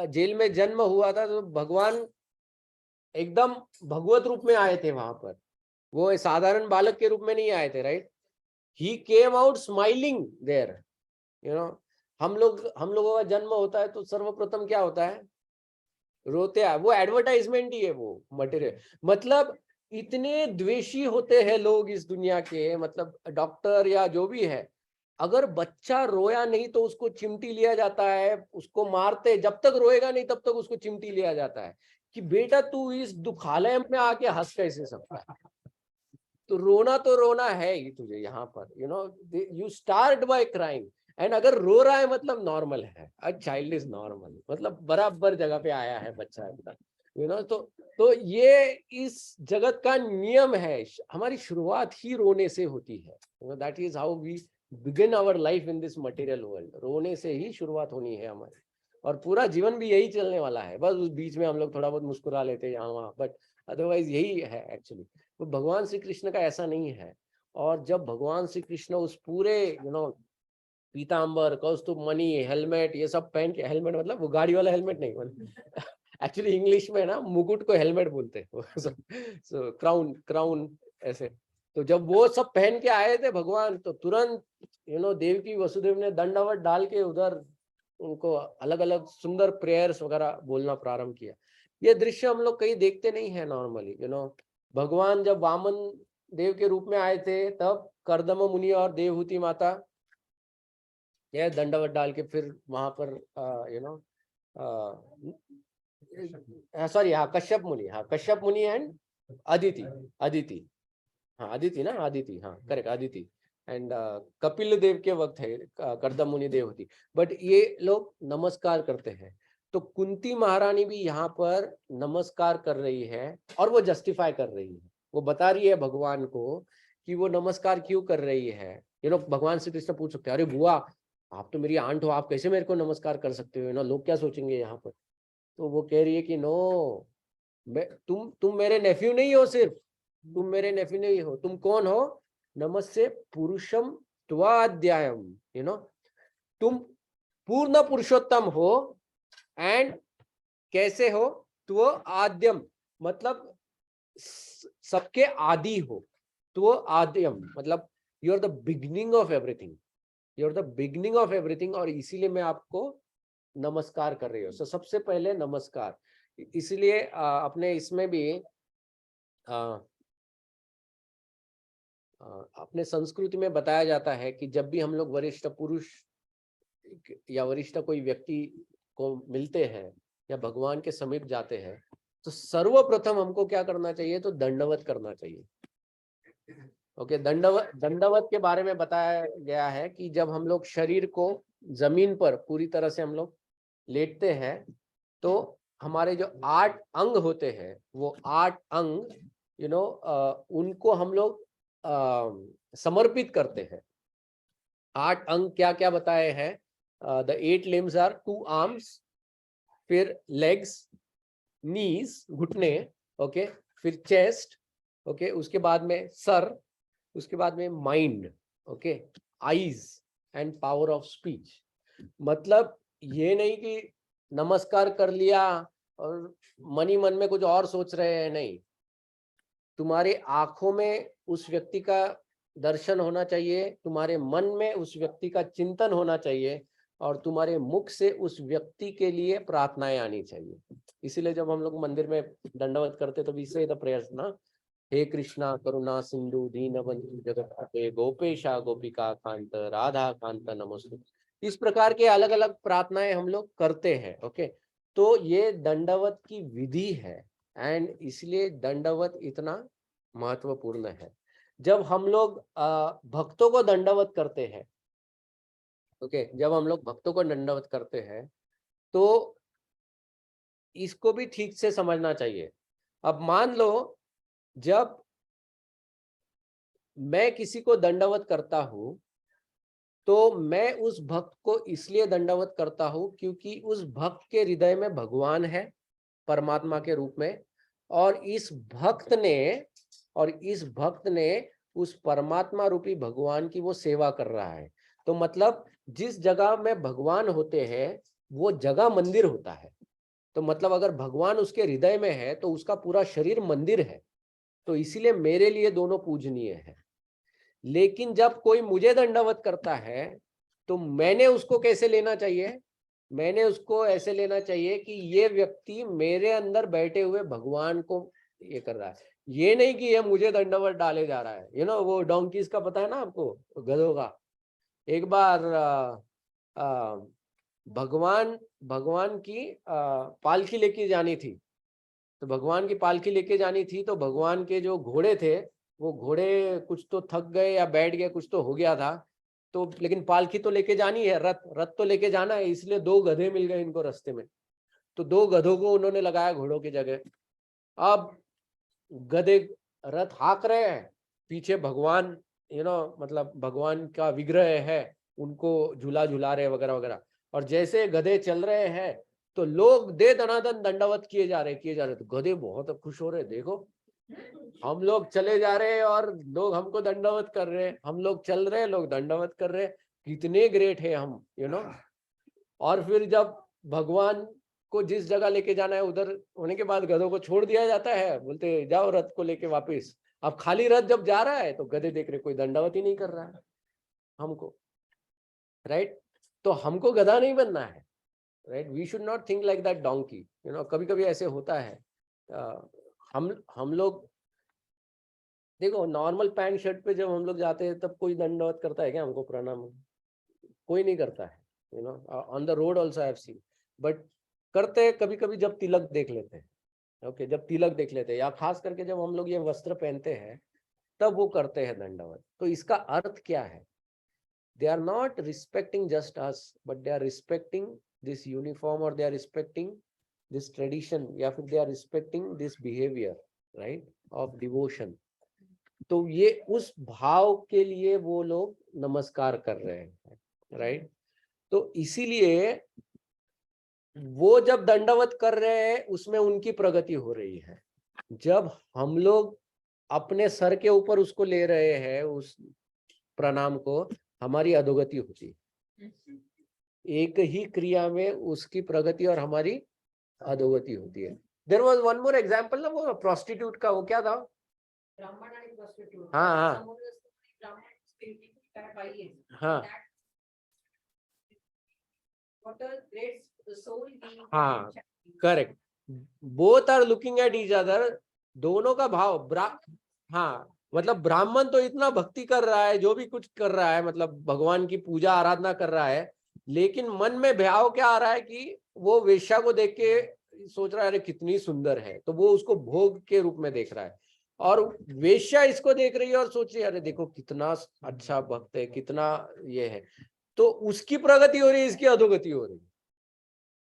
जेल में जन्म हुआ था तो भगवान एकदम भगवत रूप में आए थे वहां पर, वो साधारण बालक के रूप में नहीं आए थे, right. He came out smiling there, you know. हम लोगों का जन्म होता है तो सर्वप्रथम क्या होता है, रोते हैं। वो एडवर्टाइजमेंट ही है वो मटेरियल। मतलब इतने द्वेषी होते हैं लोग इस दुनिया के, मतलब डॉक्टर या जो भी है, अगर बच्चा रोया नहीं तो उसको चिमटी लिया जाता है, उसको मारते, जब तक रोएगा नहीं तब तक उसको चिमटी लिया जाता है कि बेटा तू इस दुखालय में आके हंस कैसे सकता है। तो रोना है ही तुझे यहाँ पर, you start by crying. And अगर रो रहा है मतलब नॉर्मल है, अ चाइल्ड इज नॉर्मल, मतलब बराबर जगह पे आया है बच्चा एकदम, तो ये इस जगत का नियम है। हमारी शुरुआत ही रोने से होती है। That is how we begin our life in this material world. रोने से ही शुरुआत होनी है हमारी, और पूरा जीवन भी यही चलने वाला है। बस उस बीच में हम लोग थोड़ा बहुत मुस्कुरा लेते हैं यहाँ वहाँ, बट अदरवाइज यही है एक्चुअली। तो भगवान श्री कृष्ण का ऐसा नहीं है। और जब भगवान श्री कृष्ण उस पूरे पीतांबर, कौस्तुभ मणि, हेलमेट, ये सब पहन के, हेलमेट मतलब वो गाड़ी वाला हेलमेट नहीं, एक्चुअली इंग्लिश में ना मुकुट को हेलमेट बोलते हैं, सो क्राउन ऐसे। तो जब वो सब पहन के आए थे भगवान, तो तुरंत देवकी वसुदेव ने दंडवत डाल के उधर उनको अलग अलग सुंदर प्रेयर्स वगैरह बोलना प्रारंभ किया। ये दृश्य हम लोग कहीं देखते नहीं है नॉर्मली। भगवान जब वामन देव के रूप में आए थे तब कर्दम मुनि और देवहूति माता यह दंडवत डाल के फिर वहां पर सॉरी, हाँ कश्यप मुनि एंड अदिति, हाँ अदिति ना, अदिति, हाँ करेक्ट, अदिति एंड कपिल देव के वक्त है कर्दम मुनि देव होती, बट ये लोग नमस्कार करते हैं। तो कुंती महारानी भी यहाँ पर नमस्कार कर रही है, और वो जस्टिफाई कर रही है, वो बता रही है भगवान को कि वो नमस्कार क्यों कर रही है। भगवान श्री कृष्ण पूछ सकते हैं, अरे बुआ आप तो मेरी आंट हो, आप कैसे मेरे को नमस्कार कर सकते हो, लोग क्या सोचेंगे यहाँ पर। तो वो कह रही है कि नो, तुम मेरे नेफ्यू नहीं हो, सिर्फ तुम मेरे नेफ्यू नहीं हो, तुम कौन हो, नमस्ते पुरुषम त्वाध्यायम, तुम पूर्ण पुरुषोत्तम हो। एंड कैसे हो, तो आद्यम मतलब सबके आदि हो, तो आद्यम मतलब you are the beginning of everything, you are the beginning of everything. और इसीलिए मैं आपको नमस्कार कर रही हूँ। तो सबसे पहले नमस्कार, इसलिए अपने इसमें भी अपने संस्कृति में बताया जाता है कि जब भी हम लोग वरिष्ठ पुरुष या वरिष्ठ कोई व्यक्ति को मिलते हैं या भगवान के समीप जाते हैं, तो सर्वप्रथम हमको क्या करना चाहिए, तो दंडवत करना चाहिए। ओके, दंडवत के बारे में बताया गया है कि जब हम लोग शरीर को जमीन पर पूरी तरह से हम लोग लेटते हैं, तो हमारे जो 8 अंग होते हैं, वो 8 अंग उनको हम लोग समर्पित करते हैं। 8 अंग क्या क्या बताए हैं, द 8 limbs आर 2 arms, फिर लेग्स, नीज घुटने, ओके, फिर चेस्ट, ओके, उसके बाद में सर, उसके बाद में mind, okay, eyes and power of speech. मतलब ये नहीं कि नमस्कार कर लिया और मन ही मन में कुछ और सोच रहे हैं, नहीं, तुम्हारी आंखों में उस व्यक्ति का दर्शन होना चाहिए, तुम्हारे मन में उस व्यक्ति का चिंतन होना चाहिए, और तुम्हारे मुख से उस व्यक्ति के लिए प्रार्थनाएं आनी चाहिए। इसीलिए जब हम लोग मंदिर में दंडवत करते तो वी से द प्रेयर्स ना, हे कृष्णा करुणा सिंधु दीनबंधु जगत्पते गोपेशा गोपिका कांत राधा कांत नमोस्तुते। इस प्रकार के अलग अलग प्रार्थनाएं हम लोग करते हैं। ओके, तो ये दंडवत की विधि है, एंड इसलिए दंडवत इतना महत्वपूर्ण है। जब हम लोग भक्तों को दंडवत करते हैं, ओके, जब हम लोग भक्तों को दंडवत करते हैं तो इसको भी ठीक से समझना चाहिए। अब मान लो, जब मैं किसी को दंडवत करता हूं, तो मैं उस भक्त को इसलिए दंडवत करता हूं क्योंकि उस भक्त के हृदय में भगवान है परमात्मा के रूप में, और इस भक्त ने उस परमात्मा रूपी भगवान की वो सेवा कर रहा है। तो मतलब जिस जगह में भगवान होते हैं वो जगह मंदिर होता है। तो मतलब अगर भगवान उसके हृदय में है तो उसका पूरा शरीर मंदिर है। तो इसीलिए मेरे लिए दोनों पूजनीय है। लेकिन जब कोई मुझे दंडवत करता है तो मैंने उसको कैसे लेना चाहिए? मैंने उसको ऐसे लेना चाहिए कि ये व्यक्ति मेरे अंदर बैठे हुए भगवान को ये कर रहा है, ये नहीं कि ये मुझे दंडवत डाले जा रहा है। वो डोंकीज का पता है ना आपको, गधों का। एक बार भगवान भगवान की पालकी लेके जानी थी। तो भगवान की पालकी लेके जानी थी तो भगवान के जो घोड़े थे वो घोड़े कुछ तो थक गए या बैठ गए, कुछ तो हो गया था। तो लेकिन पालकी तो लेके जानी है, रथ रथ तो लेके जाना है, इसलिए 2 गधे मिल गए इनको रास्ते में। तो 2 गधों को उन्होंने लगाया घोड़ों की जगह। अब गधे रथ हाँक रहे हैं, पीछे भगवान मतलब भगवान का विग्रह है, उनको झूला झुला रहे वगैरह वगैरह। और जैसे गधे चल रहे हैं तो लोग दे दनादन दंडवत किए जा रहे। तो गधे बहुत खुश हो रहे, देखो हम लोग चले जा रहे हैं और लोग हमको दंडवत कर रहे हैं, हम लोग चल रहे हैं लोग दंडवत कर रहे हैं, कितने ग्रेट है हम। और फिर जब भगवान को जिस जगह लेके जाना है उधर होने के बाद गधों को छोड़ दिया जाता है, बोलते जाओ रथ को लेके वापस। अब खाली रथ जब जा रहा है तो गधे देख रहे कोई दंडवत ही नहीं कर रहा है हमको, राइट। तो हमको गधा नहीं बनना है, right. We should not think like that donkey. कभी कभी ऐसे होता है। हम लोग देखो, नॉर्मल पैंट शर्ट पे जब हम लोग जाते हैं तब कोई दंडवत करता है क्या हमको प्रणाम? कोई नहीं करता है। On the road also I have seen, but करते हैं कभी कभी जब तिलक देख लेते हैं। ओके, जब तिलक देख लेते हैं या खास करके जब हम लोग ये वस्त्र पहनते हैं तब वो करते हैं दंडवत। तो इसका अर्थ क्या है? They are not respecting just us, but they are respecting this uniform, और they are respecting this tradition, या फिर they are respecting this behaviour, right, of devotion. तो ये उस भाव के लिए वो लोग नमस्कार कर रहे हैं, राइट। तो इसीलिए वो जब दंडवत कर रहे हैं उसमें उनकी प्रगति हो रही है। जब हम लोग अपने सर के ऊपर उसको ले रहे हैं उस प्रणाम को, हमारी अधोगति होती है। एक ही क्रिया में उसकी प्रगति और हमारी अधोगति होती है। There was one more example ना, वो प्रोस्टिट्यूट का, वो क्या था? हाँ हाँ हाँ हाँ, correct. Both are looking at each other. दोनों का भाव हाँ, मतलब ब्राह्मण तो इतना भक्ति कर रहा है, जो भी कुछ कर रहा है, मतलब भगवान की पूजा आराधना कर रहा है, लेकिन मन में भाव क्या आ रहा है कि वो वेश्या को देख के सोच रहा है अरे कितनी सुंदर है, तो वो उसको भोग के रूप में देख रहा है। और वेश्या इसको देख रही है और सोच रही है अरे देखो कितना अच्छा भक्त है, कितना ये है। तो उसकी प्रगति हो रही है, इसकी अधोगति हो रही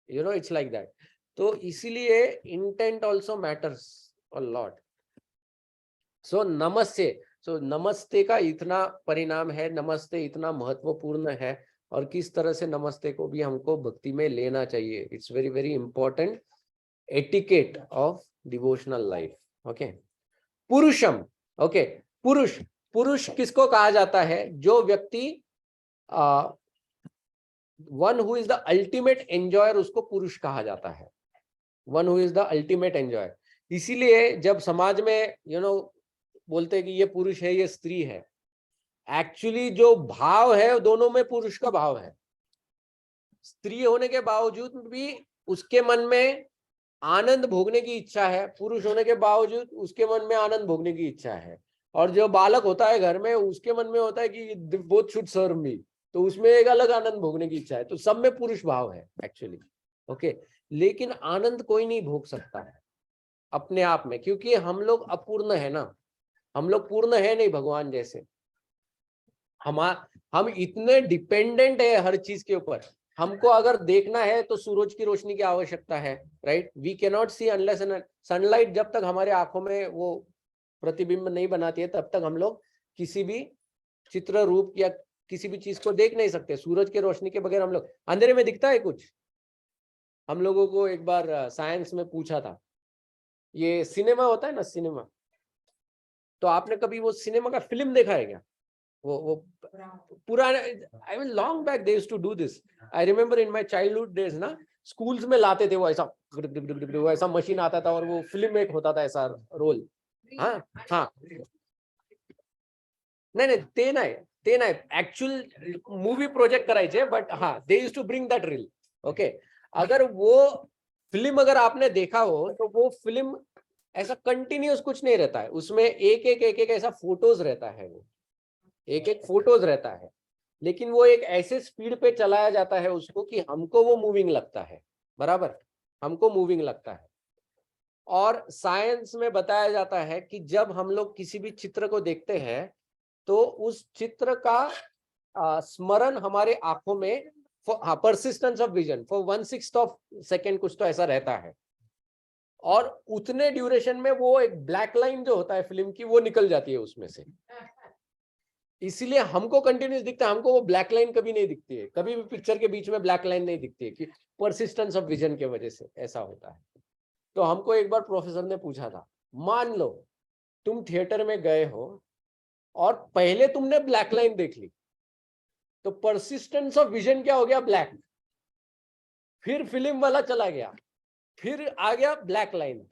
है। It's like that. तो इसीलिए intent also matters a lot. So नमस्ते का इतना परिणाम है, नमस्ते इतना महत्वपूर्ण है, और किस तरह से नमस्ते को भी हमको भक्ति में लेना चाहिए। It's very very important etiquette of devotional life. Okay, पुरुषम। ओके, पुरुष, पुरुष किसको कहा जाता है? जो व्यक्ति one who is the ultimate enjoyer, उसको पुरुष कहा जाता है। One who is the ultimate enjoyer. इसीलिए जब समाज में बोलते हैं कि ये पुरुष है, ये स्त्री है, एक्चुअली जो भाव है दोनों में पुरुष का भाव है। स्त्री होने के बावजूद भी उसके मन में आनंद भोगने की इच्छा है, पुरुष होने के बावजूद उसके मन में आनंद भोगने की इच्छा है। और जो बालक होता है घर में, उसके मन में होता है कि बोथ शुड सर्व मी, तो उसमें एक अलग आनंद भोगने की इच्छा है। तो सब में पुरुष भाव है एक्चुअली। ओके, लेकिन आनंद कोई नहीं भोग सकता है अपने आप में, क्योंकि हम लोग अपूर्ण है ना, हम लोग पूर्ण है नहीं भगवान जैसे। हम इतने डिपेंडेंट है हर चीज के ऊपर। हमको अगर देखना है तो सूरज की रोशनी की आवश्यकता है, right. We can not see unless sunlight, जब तक हमारे आंखों में वो प्रतिबिंब नहीं बनाती है तब तक हम लोग किसी भी चित्र रूप या किसी भी चीज को देख नहीं सकते। सूरज की रोशनी के बगैर हम लोग, अंधेरे में दिखता है कुछ? हम लोगों को एक बार साइंस में पूछा था, ये सिनेमा होता है ना, सिनेमा, तो आपने कभी वो सिनेमा का फिल्म देखा है क्या? वो पुराना, I mean long back they used to do this. I remember in my childhood days ना, स्कूल्स में लाते थे वो ऐसा, वो ऐसा मशीन आता था और वो फिल्म में एक होता था ऐसा रोल। हाँ हाँ, नाही नाही ते नाही ऍक्च्युअल मूवी प्रोजेक्ट करायचे, बट हाँ they used to bring that reel. Okay, अगर वो फिल्म अगर आपने देखा हो तो वो फिल्म ऐसा कंटिन्यूस कुछ नहीं रहता है, उसमें एक एक ऐसा फोटोज रहता है, वो एक एक फोटोज रहता है, लेकिन वो एक ऐसे स्पीड पे चलाया जाता है उसको कि हमको वो मूविंग लगता है, बराबर, हमको मूविंग लगता है। और साइंस में बताया जाता है कि जब हम लोग किसी भी चित्र को देखते हैं तो उस चित्र का स्मरण हमारे आंखों में, persistence of vision for 1/6 of second कुछ तो ऐसा रहता है, और उतने ड्यूरेशन में वो एक ब्लैक लाइन जो होता है फिल्म की वो निकल जाती है उसमें से, इसीलिए हमको कंटिन्यूस दिखता है, हमको वो ब्लैक लाइन कभी नहीं दिखती है, कभी भी पिक्चर के बीच में ब्लैक लाइन नहीं दिखती है, कि परसिस्टेंस ऑफ विजन के वजह से ऐसा होता है। तो हमको एक बार प्रोफेसर ने पूछा था, मान लो तुम थिएटर में गए हो और पहले तुमने ब्लैक लाइन देख ली, तो परसिस्टेंस ऑफ विजन क्या हो गया? ब्लैक। फिर फिल्म वाला चला गया, फिर आ गया ब्लैक लाइन,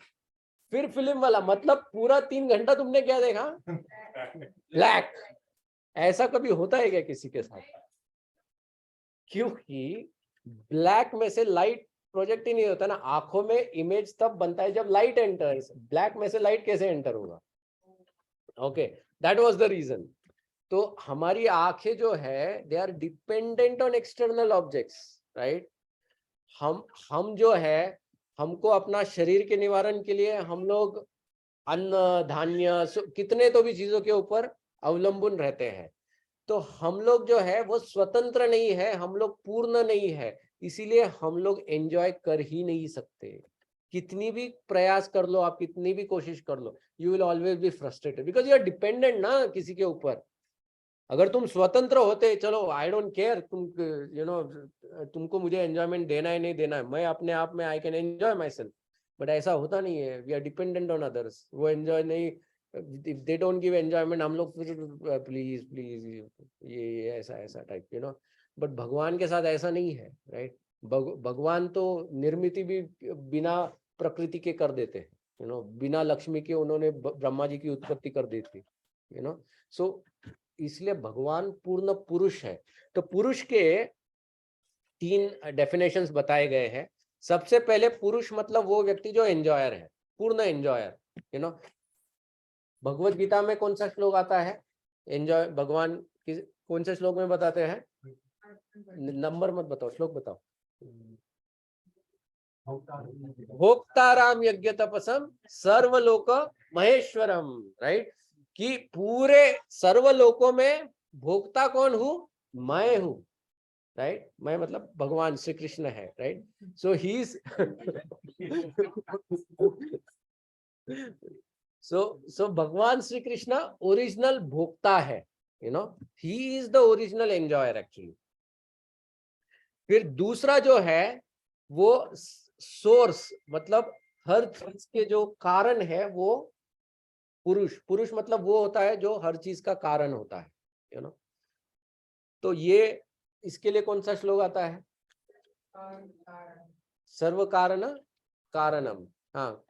फिर फिल्म वाला, मतलब पूरा 3 घंटा तुमने क्या देखा? ब्लैक। ऐसा कभी होता है क्या किसी के साथ? क्योंकि ब्लैक में से लाइट प्रोजेक्ट ही नहीं होता ना, आंखों में इमेज तब बनता है जब लाइट एंटर्स, ब्लैक में से लाइट कैसे एंटर होगा? Okay, that was the reason. तो हमारी आंखें जो है they are dependent on external objects, right. हम जो है, हमको अपना शरीर के निवारण के लिए हम लोग अन्न धान्य कितने तो भी चीजों के ऊपर अवलंबन रहते हैं, तो हम लोग जो है वो स्वतंत्र नहीं है, हम लोग पूर्ण नहीं है, इसीलिए हम लोग एंजॉय कर ही नहीं सकते। कितनी भी प्रयास कर लो आप, कितनी भी कोशिश कर लो, you will always be frustrated because you are dependent ना किसी के ऊपर। अगर तुम स्वतंत्र होते, चलो आई डोंट केयर, तुम तुमको मुझे एंजॉयमेंट देना है नहीं देना है, मैं अपने आप में I can enjoy myself, but ऐसा होता नहीं है, we are dependent on others. वो एंजॉय नहीं, if they don't give enjoyment, हम लोग प्लीज प्लीज ये ऐसा ऐसा टाइप, बट भगवान के साथ ऐसा नहीं है, राइट। भगवान तो निर्मित भी बिना प्रकृति के कर देते हैं, बिना लक्ष्मी के उन्होंने ब्रह्मा जी की उत्पत्ति कर दी थी, सो इसलिए भगवान पूर्ण पुरुष है। तो पुरुष के 3 डेफिनेशंस बताए गए हैं। सबसे पहले पुरुष मतलब वो व्यक्ति जो एंजॉयर है, पूर्ण एंजॉयर। भगवत गीता में कौन सा श्लोक आता है एंजॉय, भगवान कौन से श्लोक में बताते हैं? नंबर मत बताओ, श्लोक बताओ। भोक्ताराम यज्ञ तपसम सर्वलोक महेश्वरम, राइट, कि पूरे सर्वलोकों में भोक्ता कौन हूं? मैं हूं, राइट। मैं मतलब भगवान श्री कृष्ण है, right. So he is so भगवान श्री कृष्ण ओरिजिनल भोक्ता है, he is the original enjoyer actually. फिर दूसरा जो है वो सोर्स, मतलब हर चीज के जो कारण है वो पुरुष मतलब वो होता है जो हर चीज का कारण होता है, तो ये इसके लिए कौन सा श्लोक आता है? सर्व कारण कारणम, हाँ,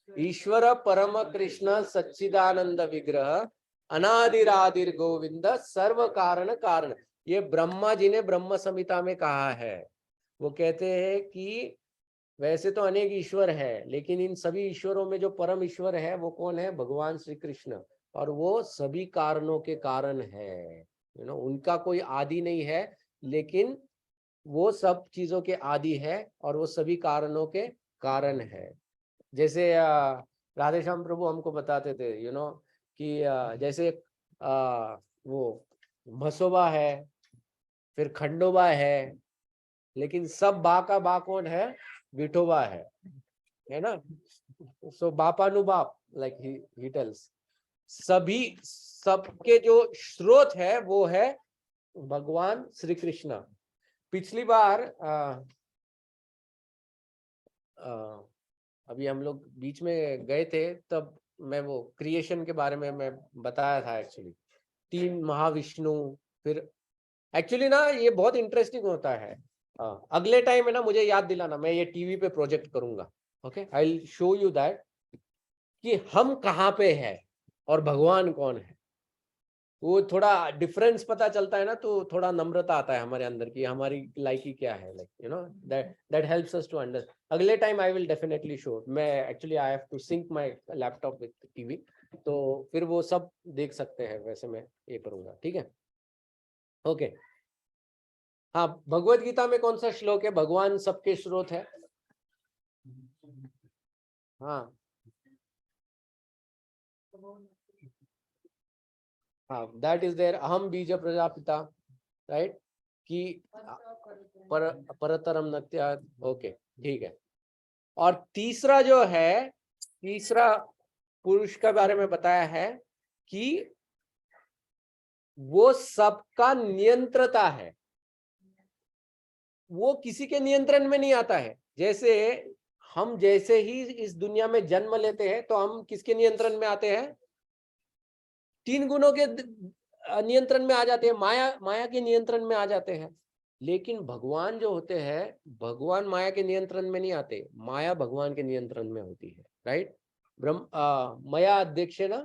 ईश्वर परम कृष्ण सच्चिदानंद विग्रह अनादिरादिर गोविंद सर्व कारण कारण। ये ब्रह्मा जी ने ब्रह्म संहिता में कहा है। वो कहते हैं कि वैसे तो अनेक ईश्वर है, लेकिन इन सभी ईश्वरों में जो परम ईश्वर है वो कौन है? भगवान श्री कृष्ण, और वो सभी कारणों के कारण है, उनका कोई आदि नहीं है, लेकिन वो सब चीजों के आदि है और वो सभी कारणों के कारण है। जैसे राधेश्याम प्रभु हमको बताते थे, कि जैसे वो मसोबा है, फिर खंडोबा है, लेकिन सब बा का बा कौन है? विठोबा है ना। सो बापानुबाप, लाइक ही टेल्स, सभी सबके जो स्रोत है वो है भगवान श्री कृष्ण। पिछली बार अभी हम लोग बीच में गए थे, तब मैं वो क्रिएशन के बारे में मैं बताया था एक्चुअली, 3 महाविष्णु। फिर एक्चुअली ना ये बहुत इंटरेस्टिंग होता है। अगले टाइम है ना, मुझे याद दिलाना, मैं ये टीवी पे प्रोजेक्ट करूंगा। Okay, I will show you that कि हम कहाँ पे है और भगवान कौन है। वो थोड़ा डिफरेंस पता चलता है ना, तो थोड़ा नम्रता आता है हमारे अंदर की हमारी लाइकी क्या है, like you know, that helps us to understand. अगले time I will definitely show. मैं actually I have to sync my laptop with TV, तो फिर वो सब देख सकते हैं। वैसे मैं ये करूंगा, ठीक है। ओके, हाँ, भगवत गीता में कौन सा श्लोक है, भगवान सबके स्रोत है? हाँ हाँ, दैट इज देयर, अहम बीज प्रजापिता, राइट, कि परतरम नत्या। ओके, ठीक है। और तीसरा जो है, तीसरा पुरुष के बारे में बताया है कि वो सबका नियंत्रता है, वो किसी के नियंत्रण में नहीं आता है। जैसे हम जैसे ही इस दुनिया में जन्म लेते हैं तो हम किसके नियंत्रण में आते हैं? 3 गुणों के नियंत्रण में आ जाते हैं, माया के नियंत्रण में आ जाते हैं। लेकिन भगवान जो होते हैं, भगवान माया के नियंत्रण में नहीं आते, माया भगवान के नियंत्रण में होती है, राइट। मया अध्यक्ष ना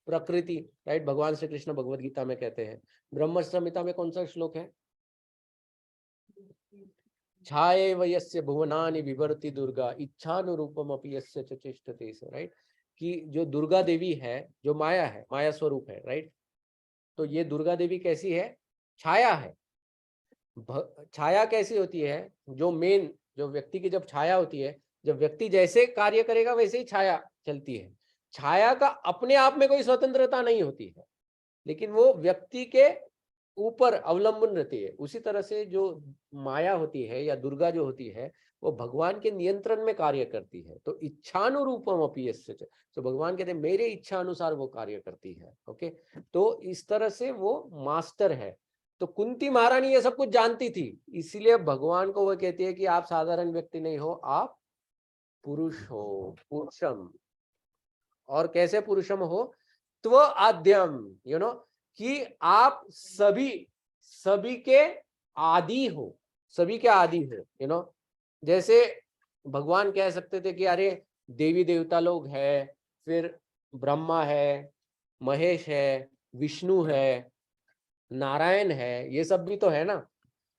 प्रकृति, राइट, भगवान श्री कृष्ण भगवद गीता में कहते हैं। ब्रह्म संहिता में कौन सा श्लोक है? छाये यस्य भुवनानि विवर्ति दुर्गा इच्छानुरूपम अपि यस्य च चेष्टते, राइट, कि जो दुर्गा देवी है, जो माया है, माया स्वरूप है, राइट। तो ये दुर्गा देवी कैसी है? छाया है। छाया कैसी होती है? जो मेन, जो व्यक्ति की जब छाया होती है, जब व्यक्ति जैसे कार्य करेगा वैसे ही छाया चलती है। छाया का अपने आप में कोई स्वतंत्रता नहीं होती है, लेकिन वो व्यक्ति के ऊपर अवलंबन रहती है। उसी तरह से जो माया होती है या दुर्गा जो होती है, वो भगवान के नियंत्रण में कार्य करती है। तो इच्छानुरूपम अपि यस्य च, तो भगवान कहते हैं मेरे इच्छा अनुसार वो कार्य करती है। ओके, तो इस तरह से वो मास्टर है। तो कुंती महारानी ये सब कुछ जानती थी, इसीलिए भगवान को वो कहती है कि आप साधारण व्यक्ति नहीं हो, आप पुरुष हो, पुरुषम। और कैसे पुरुषम हो? त्व आद्यम, यू नो, कि आप सभी सभी के आदि हो, सभी के आदि हो, यू नो। जैसे भगवान कह सकते थे कि अरे देवी देवता लोग है, फिर ब्रह्मा है, महेश है, विष्णु है, नारायण है, ये सब भी तो है ना,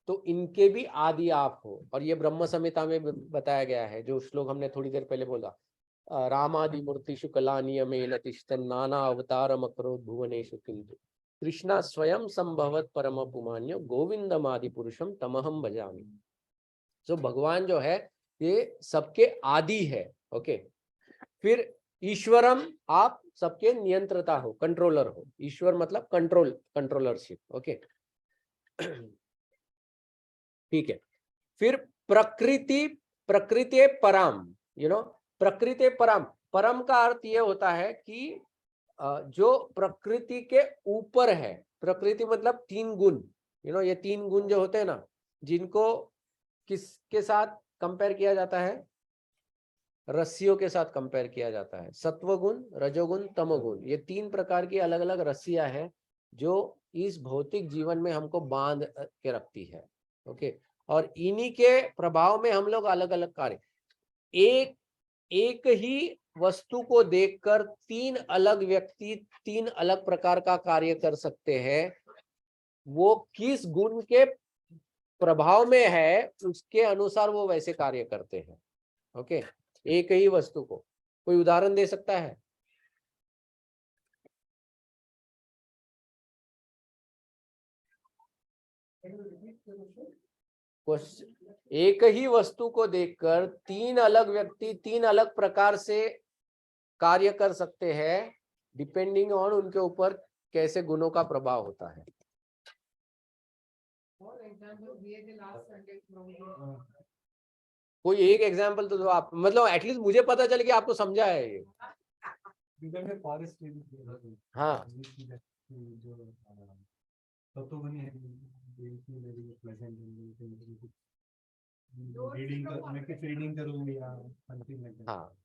तो इनके भी आदि आप हो। और ये ब्रह्म संहिता में बताया गया है, जो श्लोक हमने थोड़ी देर पहले बोला, रामादि मूर्तिषु कला नियमेन तिष्ठन् नाना अवतारम अकरोत् भुवनेषु किंतु कृष्णा स्वयं संभवत परम पुमान्यो गोविंदमादि पुरुषम तमहम भजामि। तो भगवान जो है ये सबके आदि है। ओके, फिर ईश्वरम, आप सबके नियंत्रता हो, कंट्रोलर हो। ईश्वर मतलब कंट्रोल, कंट्रोलरशिप। ओके, ठीक है। फिर प्रकृति, प्रकृति परम, यू नो, प्रकृति परम। परम का अर्थ ये होता है कि जो प्रकृति के ऊपर है। प्रकृति मतलब 3 गुण, यू नो, ये 3 गुण जो होते हैं ना, जिनको किसके साथ कंपेयर किया जाता है? रस्सियों के साथ कंपेयर किया जाता है। सत्वगुण, रजोगुण, तमोगुण, ये 3 प्रकार की अलग अलग रस्सियां हैं जो इस भौतिक जीवन में हमको बांध के रखती है। ओके, और इन्हीं के प्रभाव में हम लोग अलग अलग कार्य, एक ही वस्तु को देखकर 3 अलग व्यक्ति 3 अलग प्रकार का कार्य कर सकते हैं। वो किस गुण के प्रभाव में है, उसके अनुसार वो वैसे कार्य करते हैं। ओके, एक ही वस्तु को कोई उदाहरण दे सकता है? एक ही वस्तु को देखकर 3 अलग व्यक्ति 3 अलग प्रकार से कार्य कर सकते हैं, डिपेंडिंग ऑन उनके ऊपर कैसे गुणों का प्रभाव होता है। कोई एक एग्जांपल तो दो आप, मतलब एटलीस्ट मुझे पता चले कि आपको समझा है ये। हाँ, हाँ,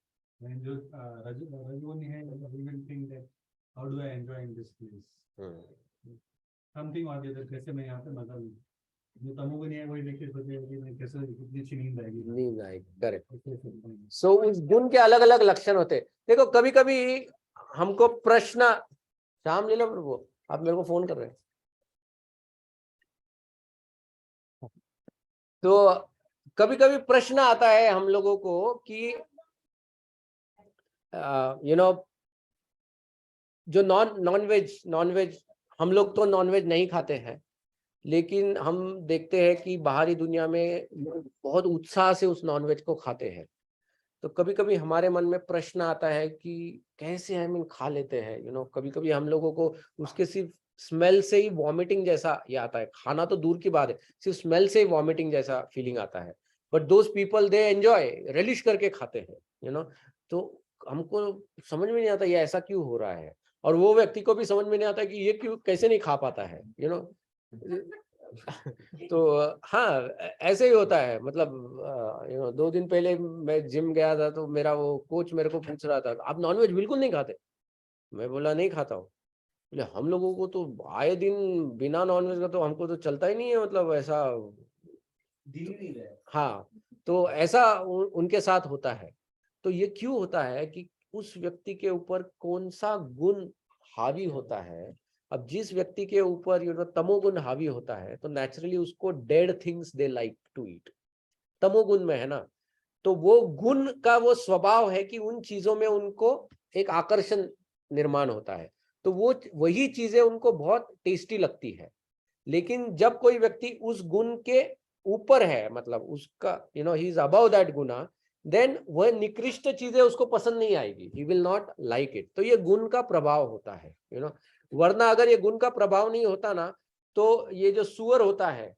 जो रजोगुणी है, we will think that how do I enjoy in this place? Something or the other, कैसे मैं यहाँ पे मजा लूँ? जो तमोगुणी है वही देखिए सोचे कि मैं कैसे कितनी अच्छी नींद आएगी। नींद आएगी, करेक्ट। सो उस गुण के अलग अलग लक्षण होते हैं। देखो कभी कभी हमको प्रश्न, श्याम लीला प्रभु आप मेरे को फोन कर रहे हैं, तो कभी कभी प्रश्न आता है हम लोगों को कि यू नो जो नॉनवेज हम लोग तो नॉनवेज नहीं खाते हैं, लेकिन हम देखते हैं कि बाहरी दुनिया में बहुत उत्साह से उस नॉनवेज को खाते हैं। तो कभी कभी हमारे मन में प्रश्न आता है कि कैसे हम खा लेते हैं। कभी कभी हम लोगों को उसके सिर्फ स्मेल से ही वॉमिटिंग जैसा ये आता है। खाना तो दूर की बात है, सिर्फ स्मेल से ही वॉमिटिंग जैसा फीलिंग आता है। But those people they enjoy, relish करके खाते हैं। तो हमको समझ में नहीं आता ये ऐसा क्यों हो रहा है, और वो व्यक्ति को भी समझ में नहीं आता कि ये क्यों कैसे नहीं खा पाता है। तो हाँ ऐसे ही होता है। मतलब 2 दिन पहले मैं जिम गया था, तो मेरा वो कोच मेरे को पूछ रहा था आप नॉनवेज बिल्कुल नहीं खाते? मैं बोला नहीं खाता हूँ। बोले हम लोगों को तो आए दिन बिना नॉनवेज का तो हमको तो चलता ही नहीं है, मतलब ऐसा दिल नहीं रहा। हाँ, तो ऐसा उनके साथ होता है। तो ये क्यों होता है कि उस व्यक्ति के ऊपर कौन सा गुण हावी होता है। अब जिस व्यक्ति के ऊपर तमोगुण हावी होता है, तो नेचुरली उसको dead things they like to eat. तमोगुण में है ना, तो वो गुण का वो स्वभाव है कि उन चीजों में उनको एक आकर्षण निर्माण होता है, तो वो वही चीजें उनको बहुत टेस्टी लगती है। लेकिन जब कोई व्यक्ति उस गुण के ऊपर है, मतलब उसका he is above that guna, then वह निकृष्ट चीजें उसको पसंद नहीं आएगी, he will not like it. तो ये गुण का प्रभाव होता है। वरना अगर ये गुण का प्रभाव नहीं होता ना, तो ये जो सुअर होता है,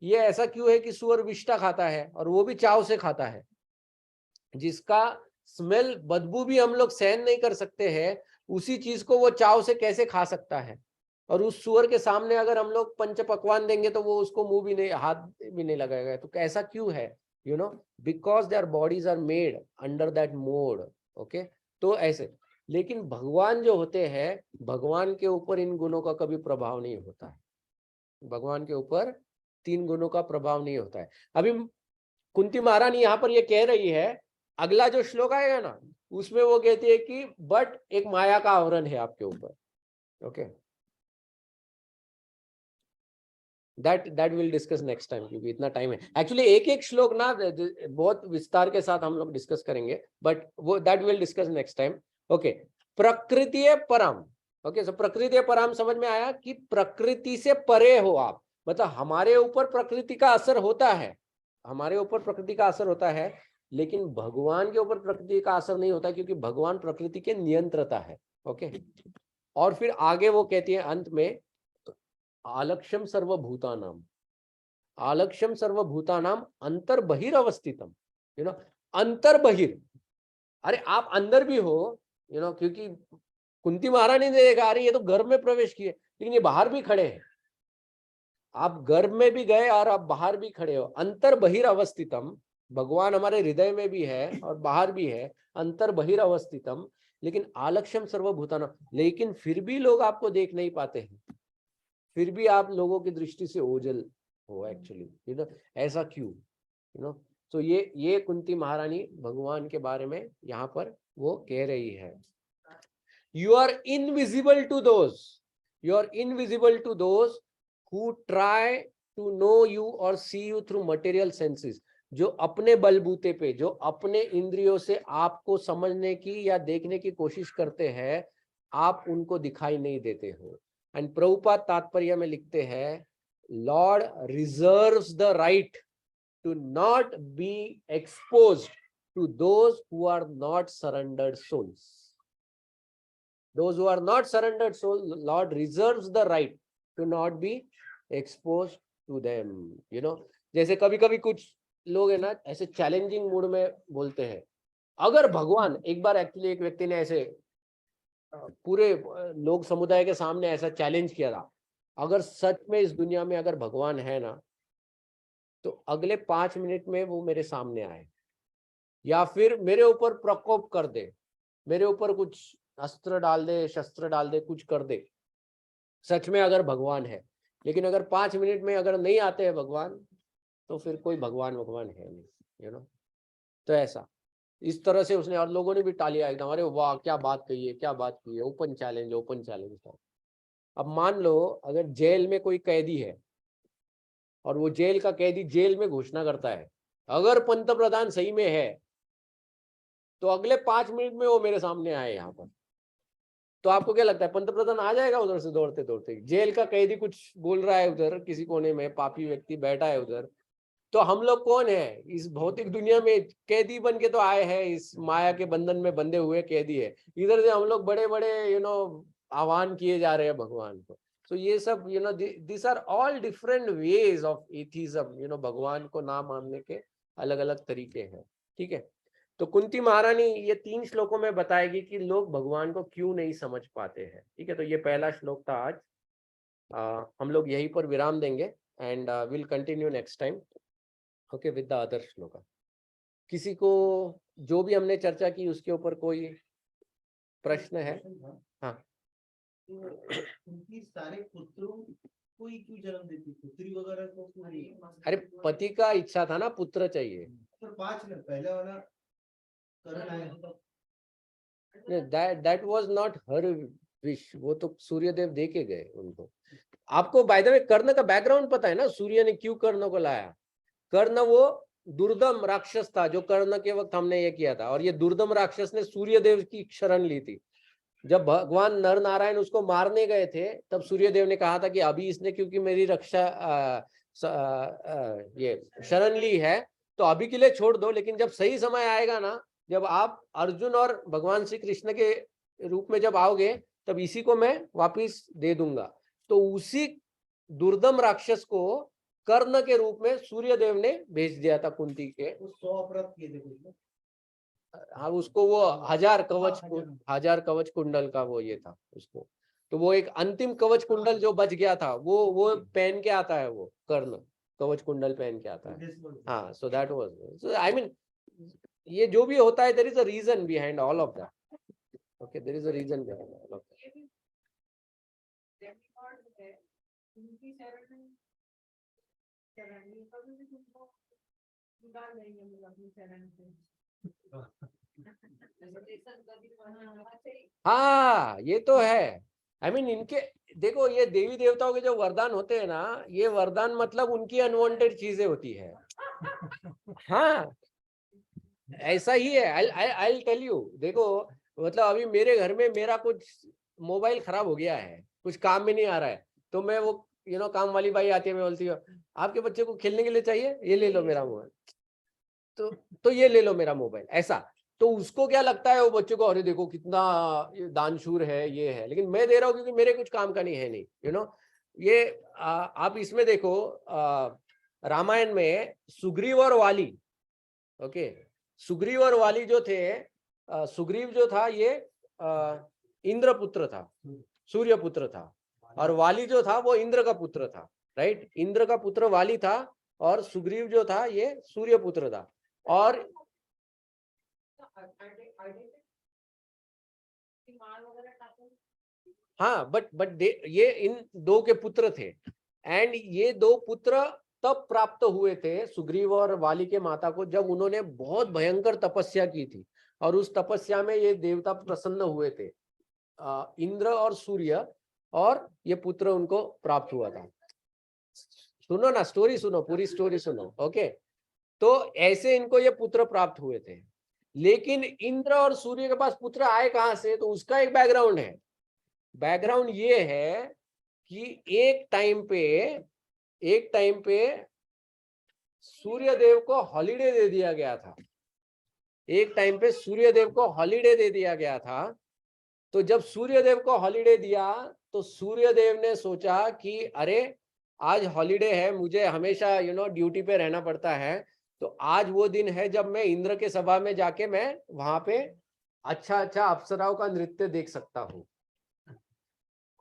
ये ऐसा क्यों है कि सुअर विष्ठा खाता है, और वो भी चाव से खाता है, जिसका स्मेल बदबू भी हम लोग सहन नहीं कर सकते हैं, उसी चीज को वो चाव से कैसे खा सकता है। और उस सुअर के सामने अगर हम लोग पंच पकवान देंगे तो वो उसको मुंह भी नहीं, हाथ भी नहीं लगाएगा। तो ऐसा क्यों है? Because their bodies are made under that mode. Okay, तो ऐसे। लेकिन भगवान जो होते हैं, भगवान के ऊपर इन गुणों का कभी प्रभाव नहीं होता है। भगवान के ऊपर 3 गुणों का प्रभाव नहीं होता है। अभी कुंती महारानी यहाँ पर ये कह रही है, अगला जो श्लोक आएगा ना, उसमें वो कहती है कि बट एक माया का आवरण है आपके ऊपर। Okay, that will discuss next time, क्योंकि इतना टाइम है। एक्चुअली एक एक श्लोक ना बहुत विस्तार के साथ हम लोग डिस्कस करेंगे, बट वो that will discuss next time. Okay, प्रकृति परम। ओके, सो प्रकृति परम समझ में आया कि प्रकृति से परे हो आप। मतलब हमारे ऊपर प्रकृति का असर होता है, हमारे ऊपर प्रकृति का असर होता है, लेकिन भगवान के ऊपर प्रकृति का असर नहीं होता, क्योंकि भगवान प्रकृति के नियंत्रता है। ओके, और फिर आगे वो कहती है अंत में, आलक्ष्यम सर्वभूतानाम, आलक्ष्यम सर्वभूतानाम अंतर बहिर्वस्थितम। अंतर बहिर, अरे आप अंदर भी हो, क्योंकि कुंती महारानी ने देखा अरे ये तो गर्भ में प्रवेश किए, लेकिन ये बाहर भी खड़े हैं। आप गर्भ में भी गए और आप बाहर भी खड़े हो। अंतर बहिर्वस्थितम, भगवान हमारे हृदय में भी है और बाहर भी है, अंतर बहिर्वस्थितम। लेकिन आलक्ष्यम सर्वभूतानाम, लेकिन फिर भी लोग आपको देख नहीं पाते हैं, फिर भी आप लोगों की दृष्टि से ओझल हो एक्चुअली। ऐसा क्यों? तो ये कुंती महारानी भगवान के बारे में यहाँ पर वो कह रही है। You are invisible to those who try to know you or see you through material senses, जो अपने बलबूते पे, जो अपने इंद्रियों से आपको समझने की या देखने की कोशिश करते हैं, आप उनको दिखाई नहीं देते हो। एंड प्रभुपाद तात्पर्य में लिखते हैं, Lord reserves the right to not be exposed to those who are not surrendered souls. Those who are not surrendered soul, Lord reserves the right to not be exposed to them. जैसे कभी कभी कुछ लोग है ना ऐसे challenging mood में बोलते हैं, अगर भगवान, एक बार एक्चुअली एक व्यक्ति ने ऐसे पूरे लोग समुदाय के सामने ऐसा चैलेंज किया था, अगर सच में इस दुनिया में अगर भगवान है ना, तो अगले 5 मिनट में वो मेरे सामने आए। या फिर मेरे ऊपर प्रकोप कर दे, मेरे ऊपर कुछ अस्त्र डाल दे, शस्त्र डाल दे, कुछ कर दे, सच में अगर भगवान है। लेकिन अगर 5 मिनट में अगर नहीं आते हैं भगवान, तो फिर कोई भगवान है नहीं, यू नो। तो ऐसा इस तरह से उसने, और लोगों ने भी टालिया एकदम, अरे वाह क्या बात कही है, क्या बात की है, ओपन चैलेंज, ओपन चैलेंज। अब मान लो अगर जेल में कोई कैदी है और वो जेल का कैदी जेल में घोषणा करता है, अगर पंतप्रधान सही में है तो अगले 5 मिनट में वो मेरे सामने आए यहाँ पर, तो आपको क्या लगता है पंतप्रधान आ जाएगा उधर से दौड़ते दौड़ते? जेल का कैदी कुछ बोल रहा है उधर, किसी कोने में पापी व्यक्ति बैठा है उधर, तो हम लोग कौन है इस भौतिक दुनिया में? कैदी बन के तो आए हैं, इस माया के बंधन में बंधे हुए कैदी है। इधर से हम लोग बड़े बड़े आह्वान किए जा रहे हैं भगवान को। तो ये सब this are all different ways of atheism. भगवान को ना मानने के अलग अलग तरीके हैं, ठीक है। तो कुंती महारानी ये 3 श्लोकों में बताएगी कि लोग भगवान को क्यों नहीं समझ पाते हैं, ठीक है। तो ये पहला श्लोक था आज। हम लोग यहीं पर विराम देंगे and will continue next time, okay, with the other shloka. किसी को जो भी हमने चर्चा की उसके ऊपर कोई प्रश्न है? हाँ, उनकी सारे पुत्रों को ही क्यों जन्म देती, पुत्री वगैरह को? अरे पति का इच्छा था ना, पुत्र चाहिए। पर 5 में पहले वाला करण आया, that was not her wish, वो तो सूर्यदेव दे के गए उनको। आपको बाय द वे कर्ण का बैकग्राउंड पता है ना, सूर्य ने क्यों कर्ण को लाया? कर्ण वो दुर्दम राक्षस था जो कर्ण के वक्त हमने ये किया था, और ये दुर्दम राक्षस ने सूर्यदेव की शरण ली थी। जब भगवान नर नारायण उसको मारने गए थे तब सूर्यदेव ने कहा था कि अभी इसने क्योंकि मेरी रक्षा ये शरण ली है तो अभी के लिए छोड़ दो, लेकिन जब सही समय आएगा ना, जब आप अर्जुन और भगवान श्री कृष्ण के रूप में जब आओगे तब इसी को मैं वापिस दे दूंगा। तो उसी दुर्दम राक्षस को कर्ण के रूप में सूर्यदेव ने भेज दिया था कुंती के। 100 अपराध किए थे कुछ। हाँ, उसको वो 1000 कवच कुंडल का वो ये था उसको। तो वो एक अंतिम कवच कुंडल जो बच गया था वो पहन के आता है, वो कर्ण कवच कुंडल पहन के आता है। हाँ, so that was, so I mean ये जो भी होता है, there is a reason behind all of that, okay, there is a reason behind all of that. हाँ, ये तो है। आई मीन इनके देखो, ये देवी देवताओं के जो वरदान होते हैं ना, ये वरदान मतलब उनकी अनवांटेड चीजें होती है। हाँ, ऐसा ही है। आई टेल यू, देखो मतलब अभी मेरे घर में मेरा कुछ मोबाइल खराब हो गया है, कुछ काम में नहीं आ रहा है, तो मैं वो काम वाली बाई आती है, मैं बोलती हूँ आपके बच्चे को खेलने के लिए चाहिए, ये ले लो मेरा मोबाइल, तो ये ले लो मेरा मोबाइल, ऐसा। तो उसको क्या लगता है वो बच्चे को, अरे देखो कितना दानशूर है, ये है, लेकिन मैं दे रहा हूँ क्योंकि मेरे कुछ काम का नहीं है, नहीं ये आप इसमें देखो रामायण में सुग्रीव और वाली, ओके, सुग्रीव और वाली जो थे, सुग्रीव जो था ये इंद्र पुत्र था, सूर्य पुत्र था, और वाली जो था वो इंद्र का पुत्र था, राइट। इंद्र का पुत्र वाली था और सुग्रीव जो था ये सूर्य पुत्र था। और हाँ, बट ये इन दो के पुत्र थे, एंड ये 2 पुत्र तब प्राप्त हुए थे सुग्रीव और वाली के माता को, जब उन्होंने बहुत भयंकर तपस्या की थी, और उस तपस्या में ये देवता प्रसन्न हुए थे, इंद्र और सूर्य, और ये पुत्र उनको प्राप्त हुआ था। सुनो ना, स्टोरी सुनो, पूरी स्टोरी सुनो, ओके। तो ऐसे इनको ये पुत्र प्राप्त हुए थे, लेकिन इंद्र और सूर्य के पास पुत्र आए कहां से? तो उसका एक बैकग्राउंड है। बैकग्राउंड ये है कि एक टाइम पे सूर्यदेव को हॉलिडे दे दिया गया था। एक टाइम पे सूर्यदेव को हॉलिडे दे दिया गया था। तो जब सूर्यदेव को हॉलिडे दिया तो सूर्यदेव ने सोचा कि अरे आज हॉलिडे है, मुझे हमेशा ड्यूटी पे रहना पड़ता है, तो आज वो दिन है जब मैं इंद्र के सभा में जाके मैं वहां पे अच्छा अप्सराओं का नृत्य देख सकता हूँ।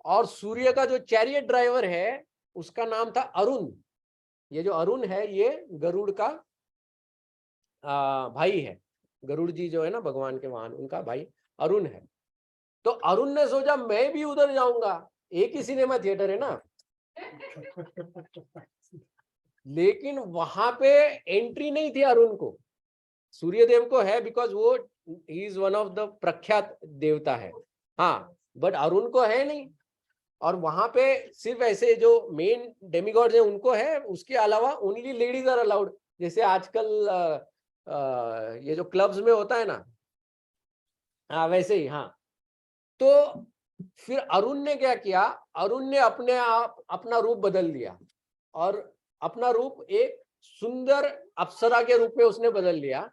और सूर्य का जो चैरियट ड्राइवर है उसका नाम था अरुण। ये जो अरुण है ये गरुड़ का भाई है। गरुड़ जी जो है ना भगवान के वाहन, उनका भाई अरुण है। तो अरुण ने सोचा मैं भी उधर जाऊंगा, एक ही सिनेमा थिएटर है ना, लेकिन वहां पे एंट्री नहीं थी अरुण को। सूर्यदेव को है बिकॉज वो he is one of the प्रख्यात देवता है, हाँ, बट अरुण को है नहीं। और वहां पे सिर्फ ऐसे जो मेन डेमिगॉड्स हैं उनको है, उसके अलावा ओनली लेडीज आर अलाउड। जैसे आजकल ये जो क्लब्स में होता है ना, हाँ वैसे ही, हाँ। तो फिर अरुण ने क्या किया, अरुण ने अपने आप अपना रूप बदल दिया और अपना रूप एक सुंदर अप्सरा के रूप में उसने बदल लिया,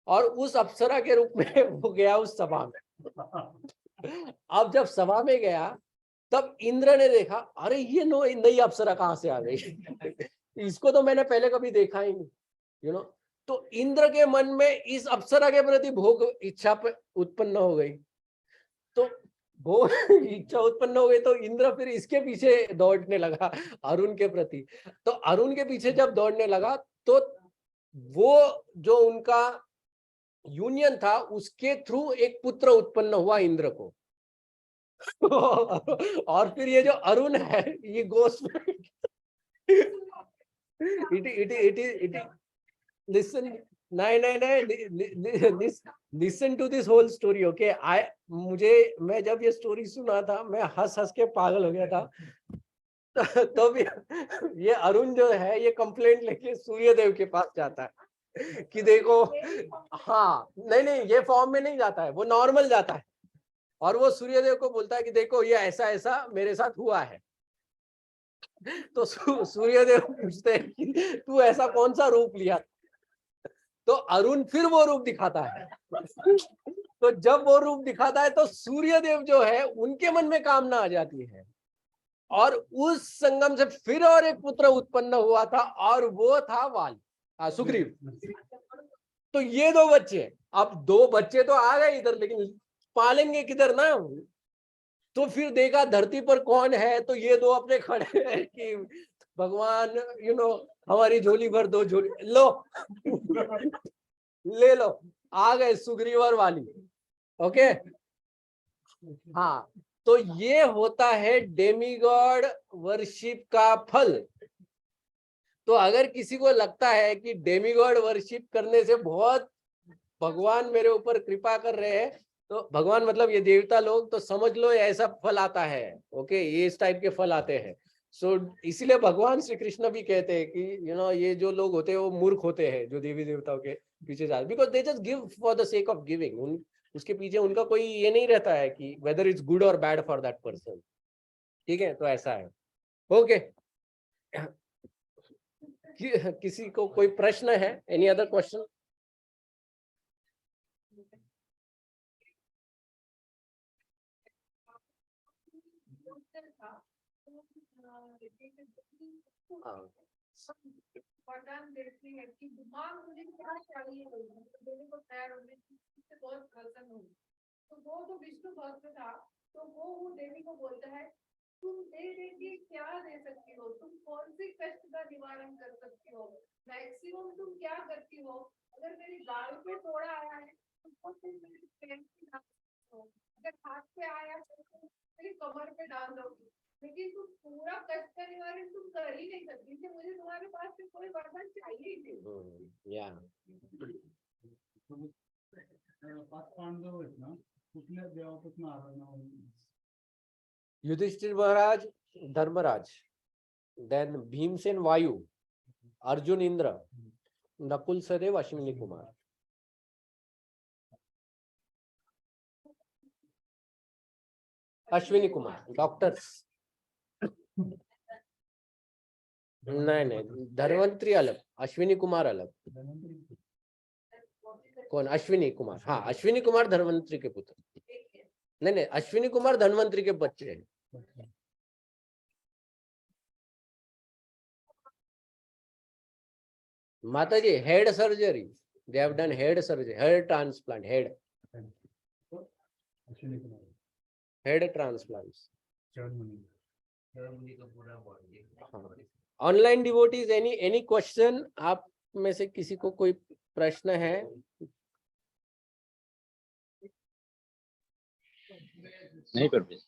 और उस अप्सरा के रूप में वो गया उस सभा में। अब जब सभा में गया तब इंद्र ने देखा, अरे ये नई अप्सरा कहाँ से आ गई, इसको तो मैंने पहले कभी देखा ही नहीं, यू नो। तो इंद्र के मन में इस अप्सरा के प्रति भोग इच्छा उत्पन्न हो गई। तो भोग इच्छा उत्पन्न हो गई तो इंद्र फिर इसके पीछे दौड़ने लगा अरुण के प्रति। तो अरुण के पीछे जब दौड़ने लगा तो वो जो उनका यूनियन था उसके थ्रू एक पुत्र उत्पन्न हुआ इंद्र को। और फिर ये जो अरुण है ये गोस इट लिसन, नहीं, listen to this whole story, okay. मैं जब ये स्टोरी सुना था मैं हंस हंस के पागल हो गया था। तो भी ये अरुण जो है ये कंप्लेंट लेके सूर्यदेव के पास जाता है कि देखो, हाँ, नहीं ये फॉर्म में नहीं जाता है, वो नॉर्मल जाता है, और वो सूर्यदेव को बोलता है कि देखो ये ऐसा ऐसा मेरे साथ हुआ है। तो सूर्यदेव पूछते हैं कि तू ऐसा कौन सा रूप लिया, तो अरुण फिर वो रूप दिखाता है। तो जब वो रूप दिखाता है तो सूर्यदेव जो है उनके मन में कामना आ जाती है, और उस संगम से फिर और एक पुत्र उत्पन्न हुआ था, और वो था वाली, सुग्रीव। तो ये दो बच्चे, अब दो बच्चे तो आ गए इधर, लेकिन पालेंगे किधर ना। तो फिर देखा धरती पर कौन है, तो ये दो अपने खड़े हैं कि भगवान हमारी झोली भर दो, झोली लो ले लो, आ गए सुग्रीव और वाली, ओके। हाँ, तो ये होता है डेमीगॉड वर्शिप का फल। तो अगर किसी को लगता है कि डेमीगॉड वर्शिप करने से बहुत भगवान मेरे ऊपर कृपा कर रहे हैं, तो भगवान मतलब ये देवता लोग, तो समझ लो ऐसा फल आता है, ओके, ये इस टाइप के फल आते हैं। सो इसीलिए भगवान श्री कृष्ण भी कहते हैं कि ये जो लोग होते हैं वो मूर्ख होते हैं जो देवी देवताओं के पीछे जाते, because they just give for the sake of giving. उसके पीछे उनका कोई ये नहीं रहता है कि वेदर इट्स गुड और बैड फॉर दैट पर्सन, ठीक है। तो ऐसा है, ओके। किसी को कोई प्रश्न है, एनी अदर क्वेश्चन? वरदान देती है कि दिमाग मुझे क्या चाहिए देने को तैयार होने से बहुत प्रसन्न हूँ। तो वो जो विष्णु भक्त था, तो वो देवी को बोलता है तुम दे देगी क्या दे सकती हो, तुम कौन सी कष्ट का निवारण कर सकती हो, मैक्सिमम तुम क्या करती हो, अगर मेरी गाल पे थोड़ा आया है तो तुम मेरी पेट पे डाल दो, अगर हाथ पे आया तो मेरी कमर पे डाल दो, लेकिन तुम पूरा कष्ट का निवारण तुम कर ही नहीं सकती, तो मुझे तुम्हारे पास से कोई वरदान चाहिए ही नहीं। या पाच पांडव आहेत ना, कुठल्या देवापासून आराधना? युधिष्ठिर महाराज, धर्मराज, देन भीमसेन वायु, अर्जुन इंद्र, नकुल सहदेव, अश्विनी कुमार। अश्विनी कुमार डॉक्टर्स, नहीं धन्वंतरी अलग, अश्विनी कुमार अलग। कौन? अश्विनी कुमार, हाँ, अश्विनी कुमार धन्वंतरी के पुत्र। नहीं, अश्विनी कुमार धन्वंतरी के बच्चे हैं। माता जी head surgery, they have done head surgery, head transplant, head transplants. Online devotees, any question? आप में से किसी को कोई प्रश्न है? नहीं पर भी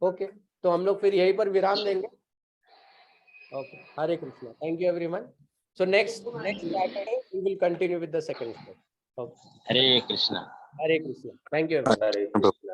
ओके, तो हम लोग फिर यहीं पर विराम देंगे। Okay, Hare Krishna, thank you everyone. So next Saturday we will continue with the second step. Okay, Hare Krishna. Hare Krishna, thank you. Hare Krishna.